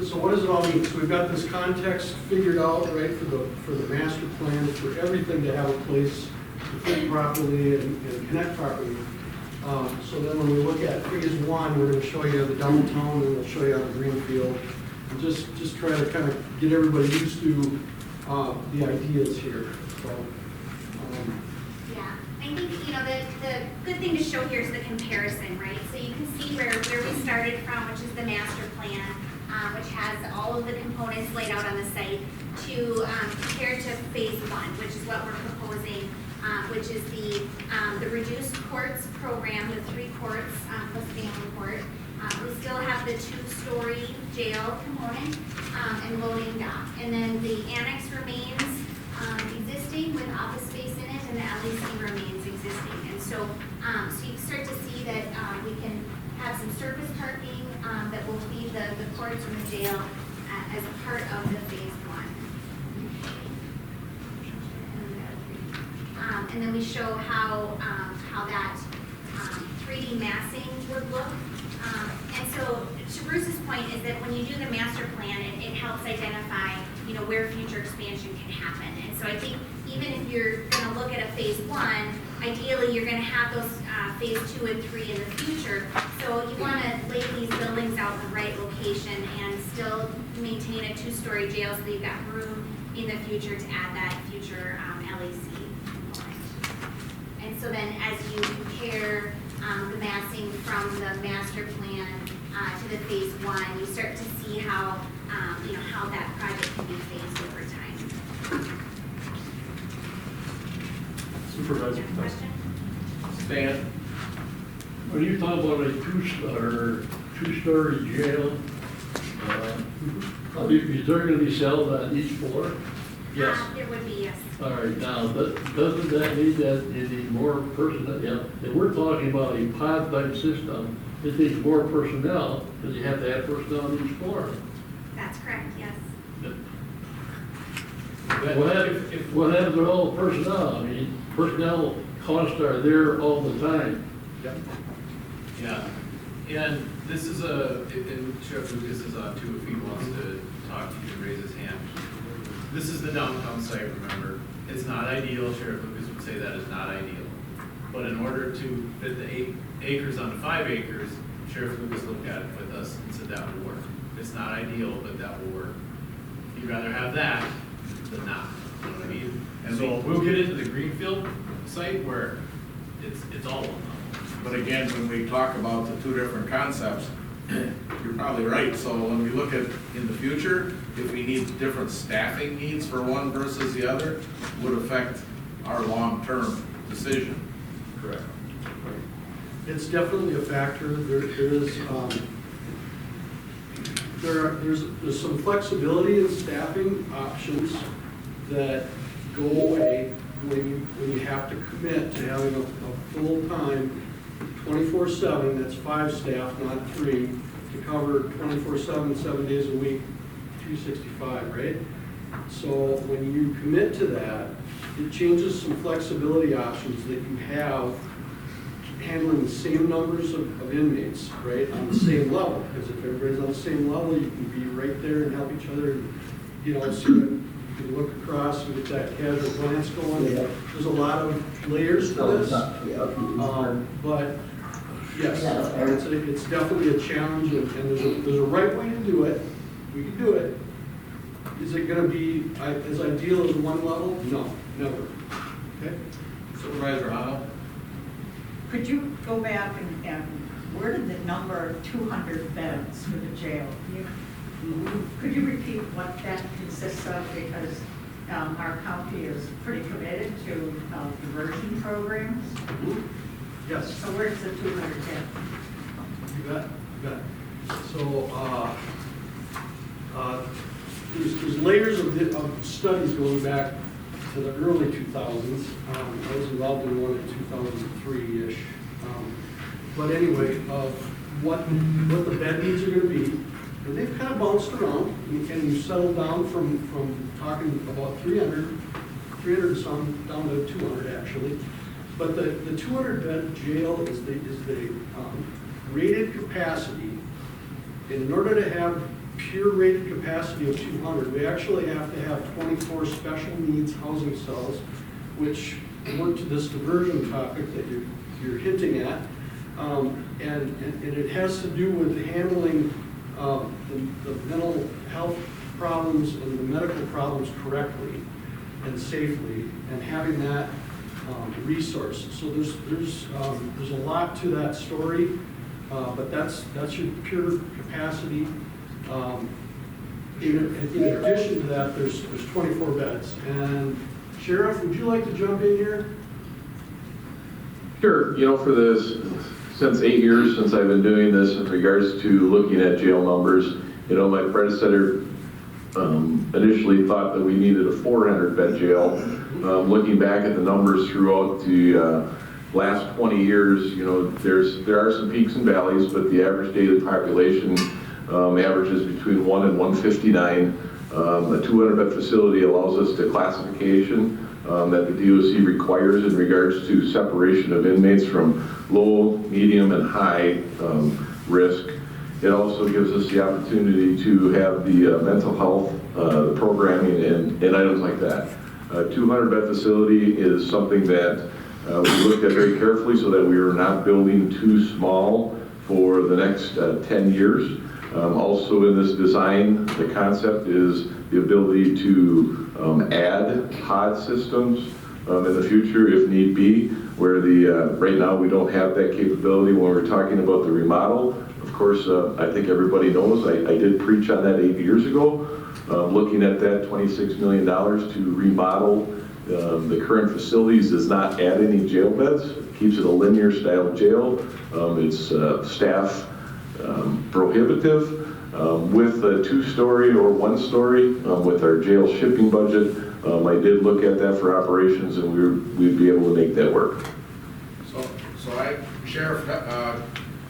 so what does it all mean? So we've got this context figured out, right, for the master plan, for everything to have a place to fit properly and connect properly. So then when we look at phase one, we're gonna show you the downtown, and we'll show you the greenfield, and just try to kind of get everybody used to the ideas here, so. Yeah, I think, the good thing to show here is the comparison, right? So you can see where we started from, which is the master plan, which has all of the components laid out on the site, to compare to phase one, which is what we're proposing, which is the reduced courts program, the 3 courts plus family court. We still have the 2-story jail component and loading dock. And then the annex remains existing with office space in it, and the LEC remains existing. And so, so you start to see that we can have some surface parking that will feed the courts and the jail as a part of the phase one. And then we show how that 3D massing would look. And so to Bruce's point is that when you do the master plan, it helps identify, where future expansion can happen. And so I think even if you're going to look at a phase one, ideally you're going to have those phase 2 and 3 in the future. So you want to lay these buildings out in the right location and still maintain a 2-story jail so that you've got room in the future to add that future LEC component. And so then as you compare the massing from the master plan to the phase one, you start to see how that project can be phased over time. Supervisor? Question? Stan? When you talk about a two-story jail, is there gonna be cells on each floor? Yes. There would be, yes. All right, now, doesn't that mean that you need more personnel? Yeah, if we're talking about a pod type system, it needs more personnel, because you have to have personnel on each floor. That's correct, yes. What happens with all the personnel? I mean, personnel costs are there all the time. Yep. Yeah, and this is and Sheriff Lucas is on too, if he wants to talk, he can raise his hand. This is the downtown site, remember. It's not ideal, Sheriff Lucas would say that is not ideal. But in order to fit the 8 acres onto 5 acres, Sheriff Lucas looked at it with us and said that will work. It's not ideal, but that will work. You'd rather have that than not, you know what I mean? And so we'll get into the Greenfield site where it's all one level. But again, when we talk about the two different concepts, you're probably right. So when we look at in the future, if we need different staffing needs for one versus the other, would affect our long-term decision. Correct. It's definitely a factor. There's some flexibility in staffing options that go away when you have to commit to having a full-time 24/7, that's 5 staff, not 3, to cover 24/7, 7 days a week, 365, right? So when you commit to that, it changes some flexibility options that you have handling the same numbers of inmates, right, on the same level. Because if everybody's on the same level, you can be right there and help each other, and, you know, so you can look across and get that casual glance going. There's a lot of layers to this. But yes, it's definitely a challenge, and there's a right way to do it. We can do it. Is it gonna be as ideal as one level? No, never. Okay? Supervisor Howell? Could you go back and where did the number 200 beds for the jail? Could you repeat what that consists of? Because our county is pretty committed to diversion programs. Yes. So where's the 200 beds? You bet, you bet. So, there's layers of studies going back to the early 2000s. I was involved in one in 2003-ish. But anyway, what the bed needs are gonna be, and they've kind of bounced around, and you settled down from talking about 300 some, down to 200 actually. But the 200 bed jail is the rated capacity. And in order to have pure rated capacity of 200, we actually have to have 24 special needs housing cells, which work to this diversion topic that you're hinting at. And it has to do with handling the mental health problems and the medical problems correctly and safely, and having that resource. So there's a lot to that story, but that's your pure capacity. In addition to that, there's 24 beds. And Sheriff, would you like to jump in here? Sure. You know, for this, since 8 years since I've been doing this in regards to looking at jail numbers, you know, my predecessor initially thought that we needed a 400-bed jail. Looking back at the numbers throughout the last 20 years, you know, there are some peaks and valleys, but the average daily population averages between 1 and 159. A 200-bed facility allows us the classification that the DOC requires in regards to separation of inmates from low, medium, and high risk. It also gives us the opportunity to have the mental health programming and items like that. A 200-bed facility is something that we looked at very carefully so that we are not building too small for the next 10 years. Also in this design, the concept is the ability to add pod systems in the future if need be, where right now we don't have that capability when we're talking about the remodel. Of course, I think everybody knows, I did preach on that 8 years ago, looking at that $26 million to remodel the current facilities does not add any jail beds. It keeps it a linear style jail. It's staff prohibitive. With a 2-story or 1-story, with our jail shipping budget, I did look at that for operations, and we'd be able to make that work. Sheriff,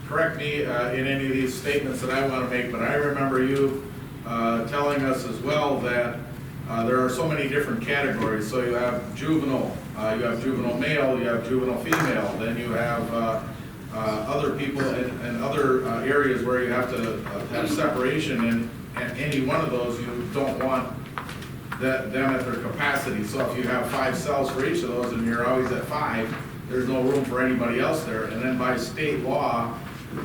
correct me in any of these statements that I want to make, but I remember you telling us as well that there are so many different categories. So you have juvenile male, you have juvenile female, then you have other people in other areas where you have to have separation, and any one of those you don't want them at their capacity. So if you have 5 cells for each of those and you're always at 5, there's no room for anybody else there. And then by state law,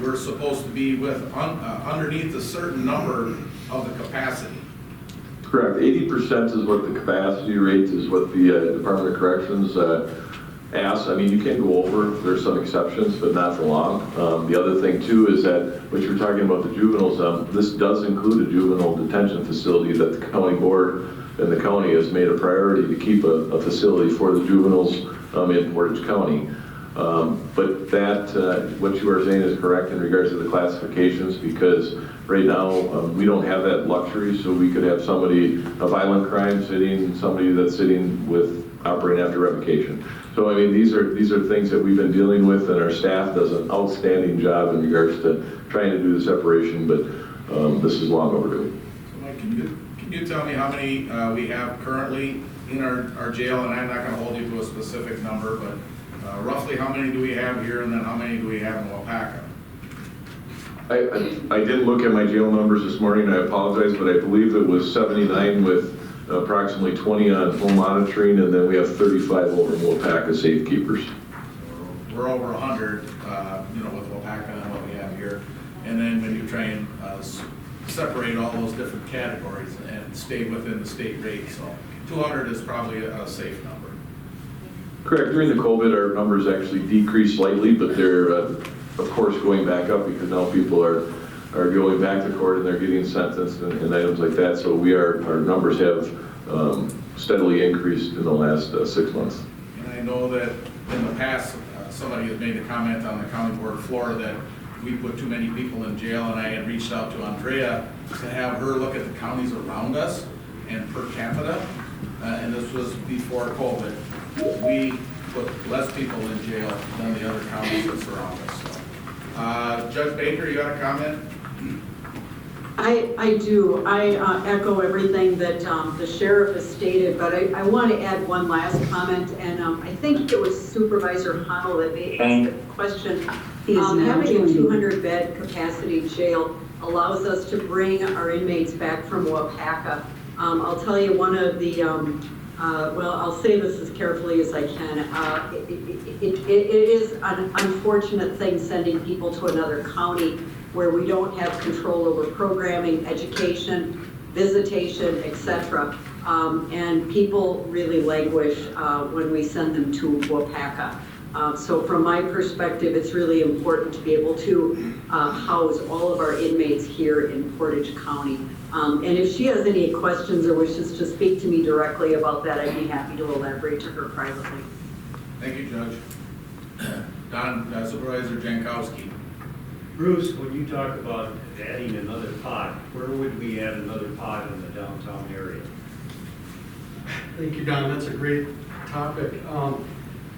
we're supposed to be with underneath a certain number of the capacity. Correct. 80% is what the capacity rate is, what the Department of Corrections asks. I mean, you can go over, there's some exceptions, but not for long. The other thing too is that, what you're talking about the juveniles, this does include a juvenile detention facility that the county board and the county has made a priority to keep a facility for the juveniles in Portage County. But that, what you are saying is correct in regards to the classifications, because right now, we don't have that luxury, so we could have somebody, a violent crime sitting, somebody that's sitting with operating after revocation. So I mean, these are things that we've been dealing with, and our staff does an outstanding job in regards to trying to do the separation, but this is long overdue. So Mike, can you tell me how many we have currently in our jail? And I'm not gonna hold you to a specific number, but roughly how many do we have here, and then how many do we have in Wapaka? I didn't look at my jail numbers this morning, I apologize, but I believe it was 79 with approximately 20 on home monitoring, and then we have 35 over in Wapaka safekeepers. We're over 100, with Wapaka and what we have here. And then when you try and separate all those different categories and stay within the state rate, so 200 is probably a safe number. Correct. During the COVID, our numbers actually decreased slightly, but they're, of course, going back up because now people are going back to court and they're getting sentenced and items like that. So our numbers have steadily increased in the last 6 months. And I know that in the past, somebody has made a comment on the county board floor that we put too many people in jail, and I had reached out to Andrea to have her look at the counties around us and per capita, and this was before COVID. We put less people in jail than the other counties that surround us. So, Judge Baker, you got a comment? I do. I echo everything that the sheriff has stated, but I want to add one last comment, and I think it was Supervisor Hunnell that made asked the question. Having a 200-bed capacity jail allows us to bring our inmates back from Wapaka. I'll tell you one of the, well, I'll say this as carefully as I can. It is an unfortunate thing sending people to another county where we don't have control over programming, education, visitation, etc. And people really languish when we send them to Wapaka. So from my perspective, it's really important to be able to house all of our inmates here in Portage County. And if she has any questions or wishes to speak to me directly about that, I'd be happy to elaborate to her privately. Thank you, Judge. Don, Supervisor Jankowski. Bruce, when you talk about adding another pod, where would we add another pod in the downtown area? Thank you, Don. That's a great topic.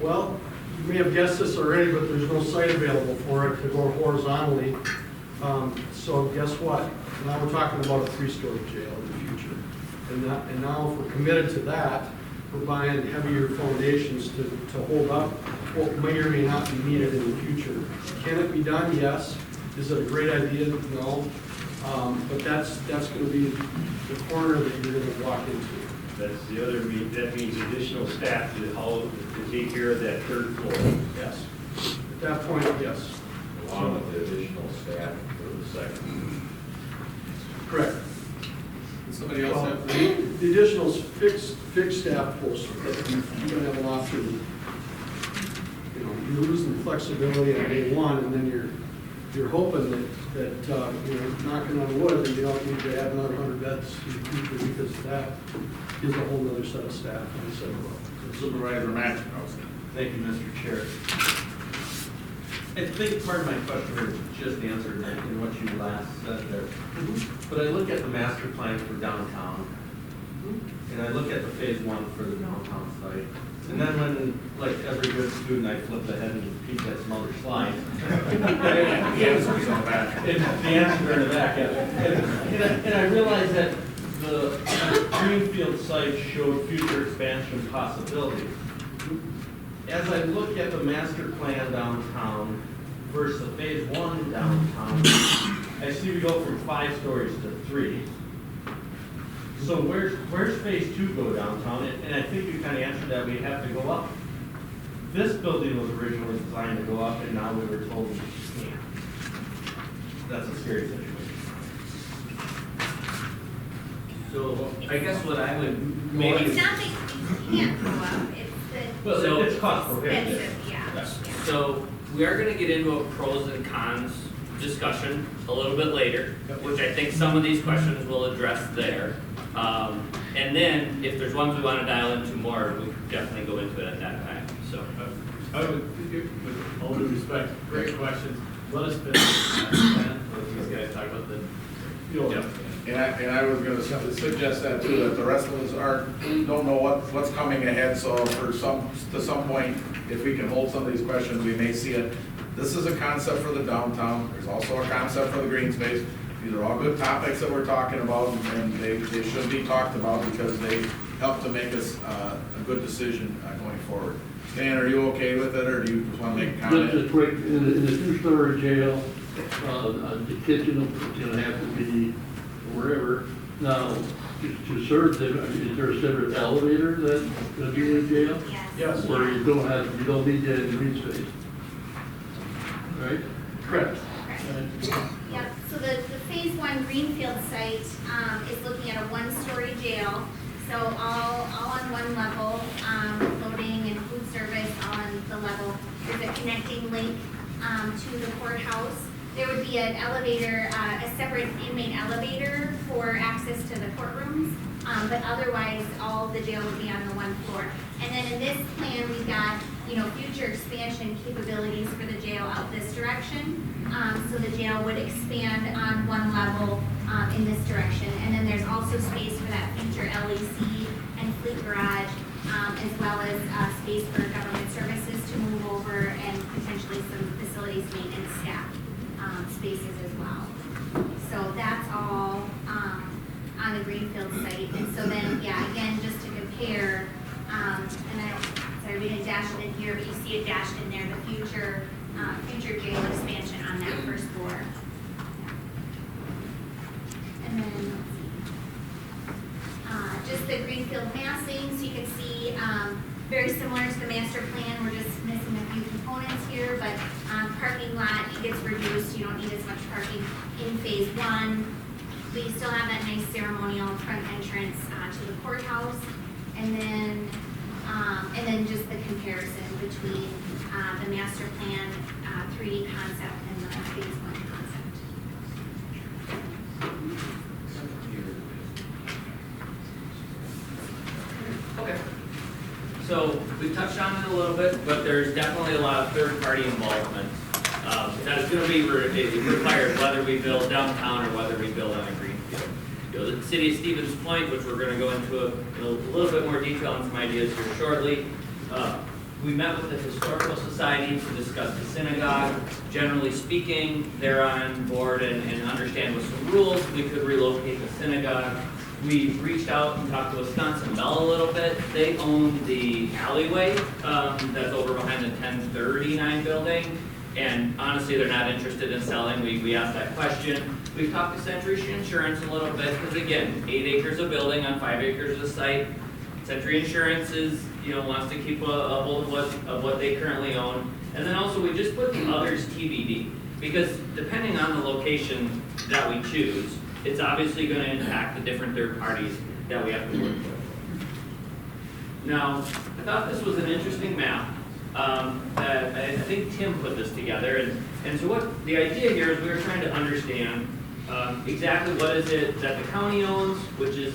Well, you may have guessed this already, but there's no site available for it to go horizontally. So guess what? Now we're talking about a 3-story jail in the future. And now if we're committed to that, we're buying heavier foundations to hold up what may or may not be needed in the future. Can it be done? Yes. Is it a great idea? No. But that's going to be the corner that you're going to walk into. That's the other, that means additional staff to take care of that third floor. Yes. At that point, yes. Along with the additional staff for the second. Correct. Does somebody else have? The additional fixed staff posts, that you're going to have an option. You're losing flexibility on day one, and then you're hoping that knocking on wood, that you don't need to add another 100 beds in the future, because that is a whole other set of staff. Supervisor Jankowski. Thank you, Mr. Chair. I think part of my question was just answered in what you last said there. But I look at the master plan for downtown, and I look at the phase 1 for the downtown site. And then when, like every good student, I flip ahead and peek at some other slides. The answer's on the back. The answers are in the back, yeah. And I realize that the greenfield site showed future expansion possibilities. As I look at the master plan downtown versus the phase 1 downtown, I see we go from 5 stories to 3. So where's phase 2 go downtown? And I think you kind of answered that, we have to go up. This building was originally designed to go up, and now we were told we can't. that's a scary situation. So I guess what I would maybe. It's not that you can't go up, it's Well, So- it's cost prohibitive. expensive, yeah. So we are gonna get into a pros and cons discussion a little bit later, which I think some of these questions will address there. And then if there's ones we wanna dial into more, we could definitely go into it at that time, so. I would, with all due respect, great questions. Let us finish the plan, let these guys talk about the. Yep. And I was gonna suggest that too, that the rest of us don't know what's coming ahead, so to some point, if we can hold some of these questions, we may see it. This is a concept for the downtown, there's also a concept for the green space. These are all good topics that we're talking about, and they should be talked about because they help to make us a good decision going forward. Stan, are you okay with it, or do you just wanna make a comment? Just quick, in the two-story jail, the kitchen is gonna have to be wherever. Now, to serve them, is there a separate elevator that's gonna be in the jail? Yes. Where you don't need that in the green space? Right? Correct. Yep, so the phase one Greenfield site, is looking at a one-story jail. So all on one level, loading and food service on the level. There's a connecting link, to the courthouse. There would be an elevator, a separate inmate elevator for access to the courtrooms. But otherwise, all the jail would be on the one floor. And then in this plan, we've got, future expansion capabilities for the jail out this direction. So the jail would expand on one level, in this direction. And then there's also space for that future LEC and fleet garage, as well as, space for government services to move over and potentially some facilities maintenance staff, spaces as well. So that's all, on the Greenfield site. And so then, yeah, again, just to compare, sorry, we didn't dash it in here, but you see it dashed in there, the future jail expansion on that first floor. And then, let's see, just the Greenfield massing, so you can see, very similar to the master plan, we're just missing a few components here, but, parking lot, it gets reduced, you don't need as much parking in phase one. But you still have that nice ceremonial front entrance, to the courthouse, and then just the comparison between, the master plan, 3D concept and the phase one concept. Okay. So we touched on it a little bit, but there's definitely a lot of third-party involvement. That is gonna be required whether we build downtown or whether we build on a greenfield. The city of Stevens Point, which we're gonna go into in a little bit more detail on some ideas here shortly. We met with the Historical Society to discuss the synagogue. Generally speaking, they're on board and understand with some rules, we could relocate the synagogue. We reached out and talked to Wisconsin Bell a little bit. They own the alleyway that's over behind the 1039 building. And honestly, they're not interested in selling. We asked that question. We've talked to Century Insurance a little bit, because again, 8 acres of building on 5 acres of site. Century Insurance is, wants to keep a hold of what they currently own. And then also, we just put the others TBD, because depending on the location that we choose, it's obviously gonna impact the different third parties that we have to work with. Now, I thought this was an interesting map. That I think Tim put this together, and so what the idea here is we were trying to understand exactly what is it that the county owns, which is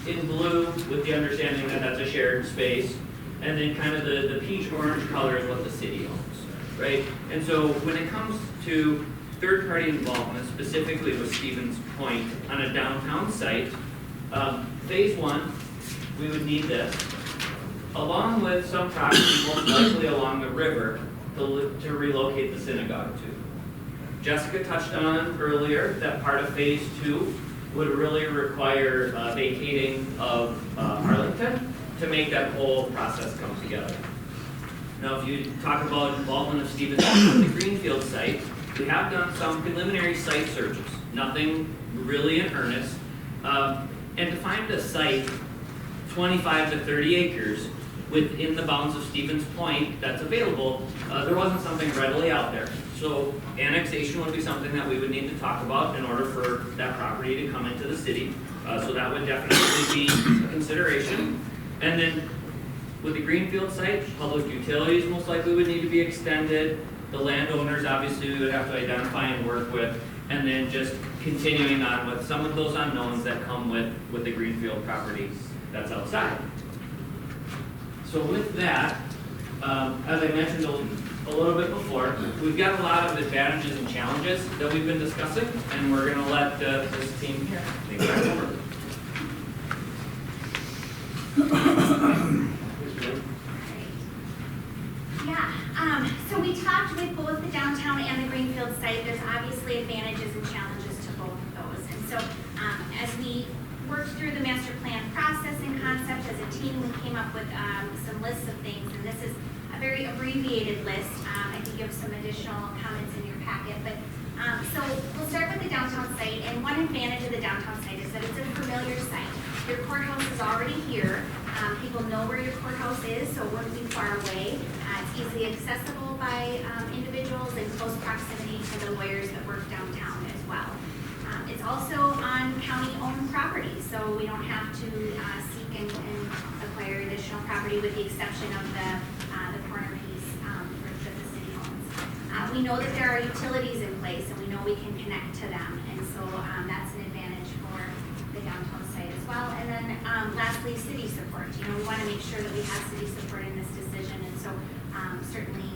in blue, with the understanding that that's a shared space, and then kind of the peach-orange color is what the city owns, right? And so when it comes to third-party involvement, specifically with Stevens Point on a downtown site, phase one, we would need this, along with some property most likely along the river to relocate the synagogue to. Jessica touched on earlier that part of phase two would really require vacating of Arlington to make that whole process come together. Now, if you talk about involvement of Stevens on the Greenfield site, we have done some preliminary site searches, nothing really in earnest, and to find a site 25 to 30 acres within the bounds of Stevens Point that's available, there wasn't something readily out there. So annexation would be something that we would need to talk about in order for that property to come into the city. So that would definitely be a consideration. And then with the greenfield site, public utilities most likely would need to be extended. The landowners, obviously, we would have to identify and work with. And then just continuing on with some of those unknowns that come with the greenfield property that's outside. So with that, as I mentioned a little bit before, we've got a lot of advantages and challenges that we've been discussing, and we're gonna let this team here take that over. Yeah, so we talked with both the downtown and the greenfield site. There's obviously advantages and challenges to both of those. And so as we worked through the master plan process and concept as a team, we came up with some lists of things. And this is a very abbreviated list. I can give some additional comments in your packet. But so we'll start with the downtown site. And one advantage of the downtown site is that it's a familiar site. Your courthouse is already here. People know where your courthouse is, so it won't be far away. It's easily accessible by individuals in close proximity to the lawyers that work downtown as well. It's also on county-owned property, so we don't have to seek and acquire additional property with the exception of the corner piece that the city owns. We know that there are utilities in place, and we know we can connect to them, and so that's an advantage for the downtown site as well. And then lastly, city support. We want to make sure that we have city support in this decision, and so certainly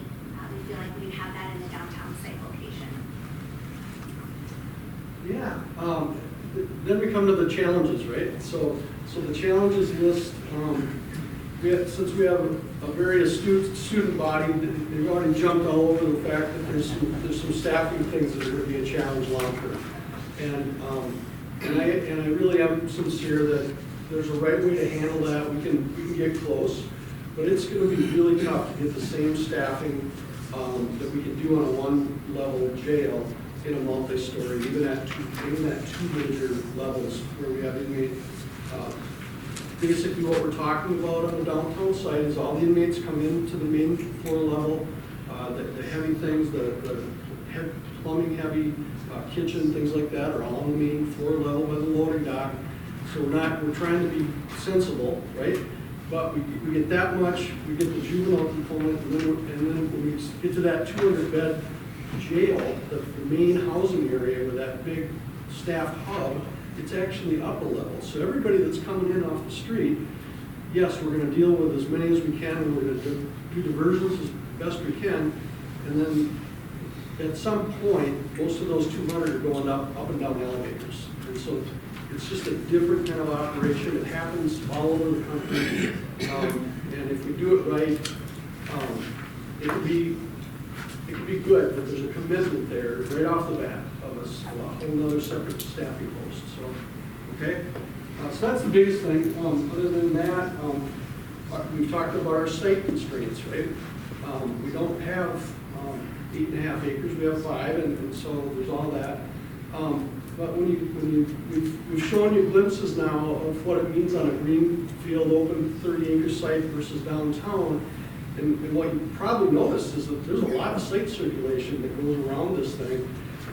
we feel like we have that in the downtown site location. Yeah, then we come to the challenges, right? So the challenges list, since we have a very astute student body, they've already jumped all over the fact that there's some staffing things that are going to be a challenge long term. And I really am sincere that there's a right way to handle that. We can get close, but it's going to be really tough to get the same staffing that we can do on a one-level jail in a multi-story, even at two major levels where we have inmate. Basically, what we're talking about on the downtown site is all the inmates come into the main floor level, the heavy things, the plumbing heavy, kitchen, things like that are all on the main floor level by the loading dock. So we're trying to be sensible, right? But we get that much, we get the juvenile component, and then when we get to that 200-bed jail, the main housing area with that big staffed hub, it's actually up a level. So everybody that's coming in off the street, yes, we're going to deal with as many as we can, and we're going to do diversions as best we can, and then at some point, most of those 200 are going up and down elevators. And so it's just a different kind of operation. It happens all over the country. And if we do it right, it could be good, but there's a commitment there right off the bat of a whole other separate staffing post. So, okay? So that's the biggest thing. Other than that, we've talked about our site constraints, right? We don't have 8.5 acres, we have 5, and so there's all that. But we've shown you glimpses now of what it means on a greenfield, open 30-acre site versus downtown. And what you probably noticed is that there's a lot of site circulation that goes around this thing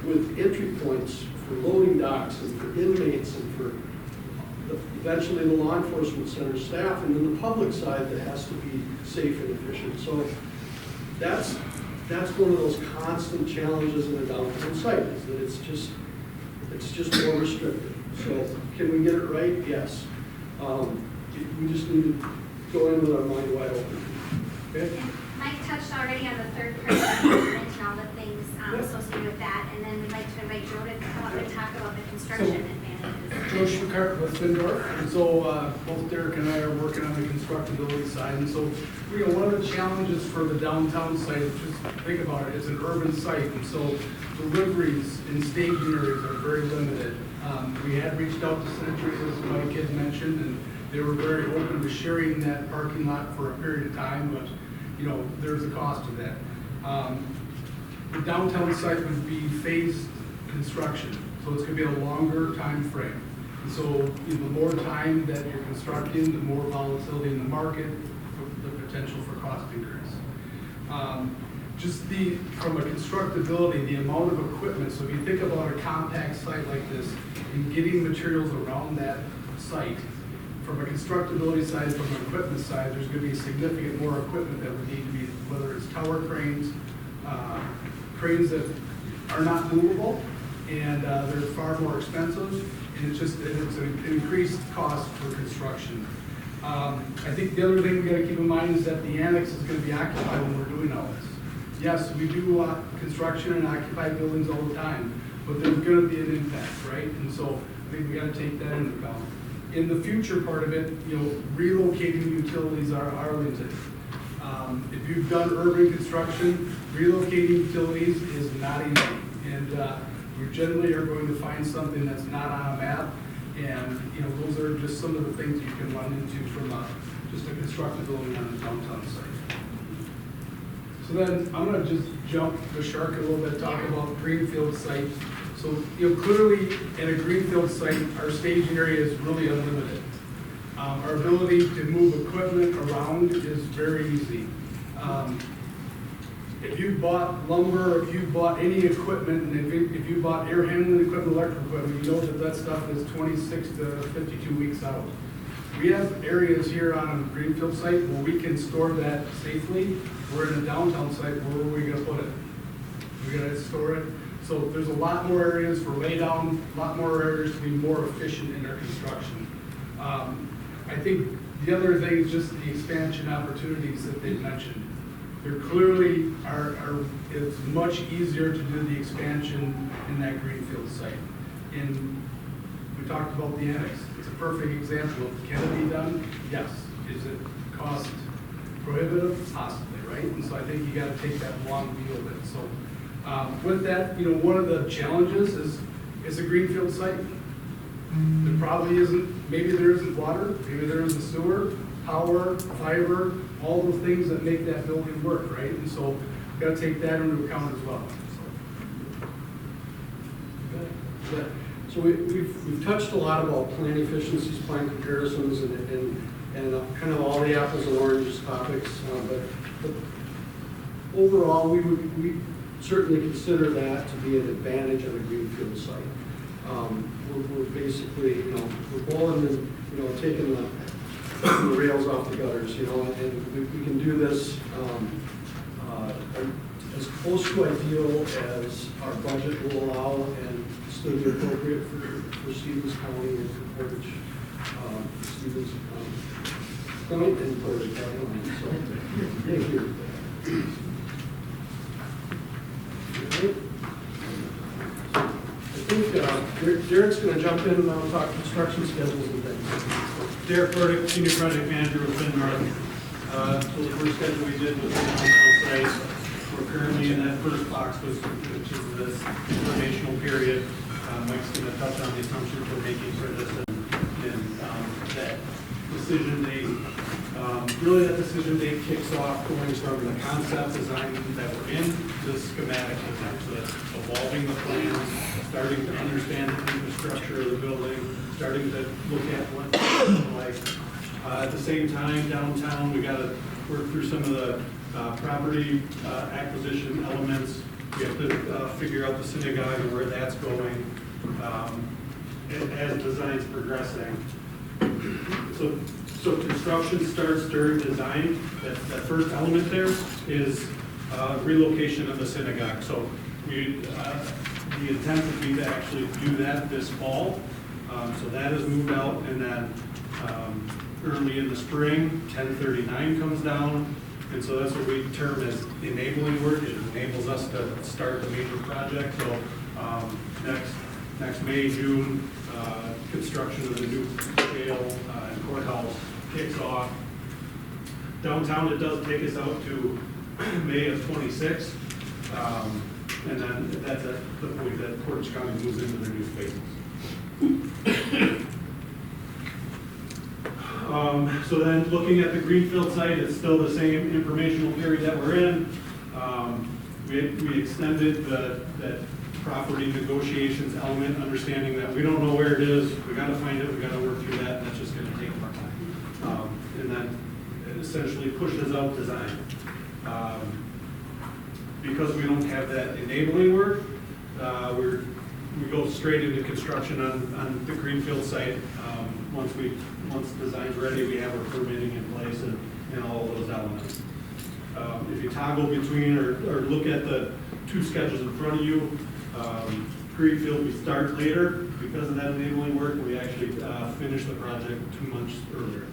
with entry points for loading docks and for inmates and for eventually the law enforcement center staff, and then the public side that has to be safe and efficient. So that's one of those constant challenges in a downtown site, is that it's just more restricted. So can we get it right? Yes. We just need to go in with our mind wide open. Okay? Mike touched already on the third-party management and all the things associated with that, and then we'd like to invite Joe to come up and talk about the construction advantages. Joe Schukart with Findor, and so both Derek and I are working on the constructability side, and so one of the challenges for the downtown site is just think about it, it's an urban site, and so deliveries in staging areas are very limited. We had reached out to Century, as Mike had mentioned, and they were very open to sharing that parking lot for a period of time, but there's a cost to that. The downtown site would be phased construction, so it's going to be a longer time frame. And so the more time that you're constructing, the more volatility in the market, the potential for cost increase. from a constructability, the amount of equipment, so if you think about a compact site like this, and getting materials around that site, from a constructability side, from an equipment side, there's gonna be significant more equipment that would need to be, whether it's tower cranes, cranes that are not movable, and they're far more expensive, and it's an increased cost for construction. I think the other thing we gotta keep in mind is that the annex is gonna be occupied when we're doing all this. Yes, we do construction and occupy buildings all the time, but there's gonna be an impact, right? And so I think we gotta take that into account. In the future part of it, relocating utilities are limited. If you've done urban construction, relocating utilities is not easy. And you generally are going to find something that's not on a map. And, those are just some of the things you can run into from just a constructed building on a downtown site. So then I'm gonna just jump the shark a little bit, talk about greenfield site. So, clearly in a greenfield site, our staging area is really unlimited. Our ability to move equipment around is very easy. If you bought lumber, if you bought any equipment, and if you bought air handling equipment, electrical equipment, you know that stuff is 26 to 52 weeks out. We have areas here on a greenfield site where we can store that safely. We're in a downtown site, where are we gonna put it? We're gonna store it. So there's a lot more areas for laydown, a lot more areas to be more efficient in our construction. I think the other thing is just the expansion opportunities that they've mentioned. There clearly it's much easier to do the expansion in that greenfield site. And we talked about the annex. It's a perfect example. Can it be done? Yes. Is it cost prohibitive? Possibly, right? And so I think you gotta take that long view of it. So with that, one of the challenges is it's a greenfield site. There probably isn't, maybe there isn't water, maybe there isn't sewer, power, fiber, all the things that make that building work, right? And so you gotta take that into account as well. So we've touched a lot about plan efficiencies, plan comparisons, and kind of all the apples and oranges topics, but overall, we certainly consider that to be an advantage on a greenfield site. We're basically, we're bowling and, taking the rails off the gutters, and we can do this as close to ideal as our budget will allow and still be appropriate for Stevens County and for Portage, Stevens County and Portage County. So, thank you. I think Derek's going to jump in and I'll talk construction schedules and things. Derek Burdick, Senior Project Manager with FinNorth. So the first schedule we did was the downtown site. We're currently in that first box, which is this informational period. Mike's going to touch on the assumptions we're making for this and that decision date. Really that decision date kicks off going from the concept design that we're in to schematic design. So that's evolving the plans, starting to understand the infrastructure of the building, starting to look at what it looks like. At the same time, downtown, we got to work through some of the property acquisition elements. We have to figure out the synagogue and where that's going as design's progressing. So construction starts during design. That first element there is relocation of the synagogue. So the intent would be to actually do that this fall. So that is moved out, and then early in the spring, 1039 comes down. And so that's what we term as enabling work. It enables us to start the major project. So next May, June, construction of the new jail and courthouse kicks off. Downtown, it does take us out to May of 26. And then that's at the point that Portage County moves into their new spaces. So then looking at the greenfield site, it's still the same informational period that we're in. We extended that property negotiations element, understanding that we don't know where it is, we gotta find it, we gotta work through that, and that's just gonna take more time. And then it essentially pushes out design. because we don't have that enabling work, we go straight into construction on the greenfield site. Once the design's ready, we have our permitting in place and all of those elements. If you toggle between or look at the two schedules in front of you, greenfield, we start later because of that enabling work. We actually finish the project 2 months earlier.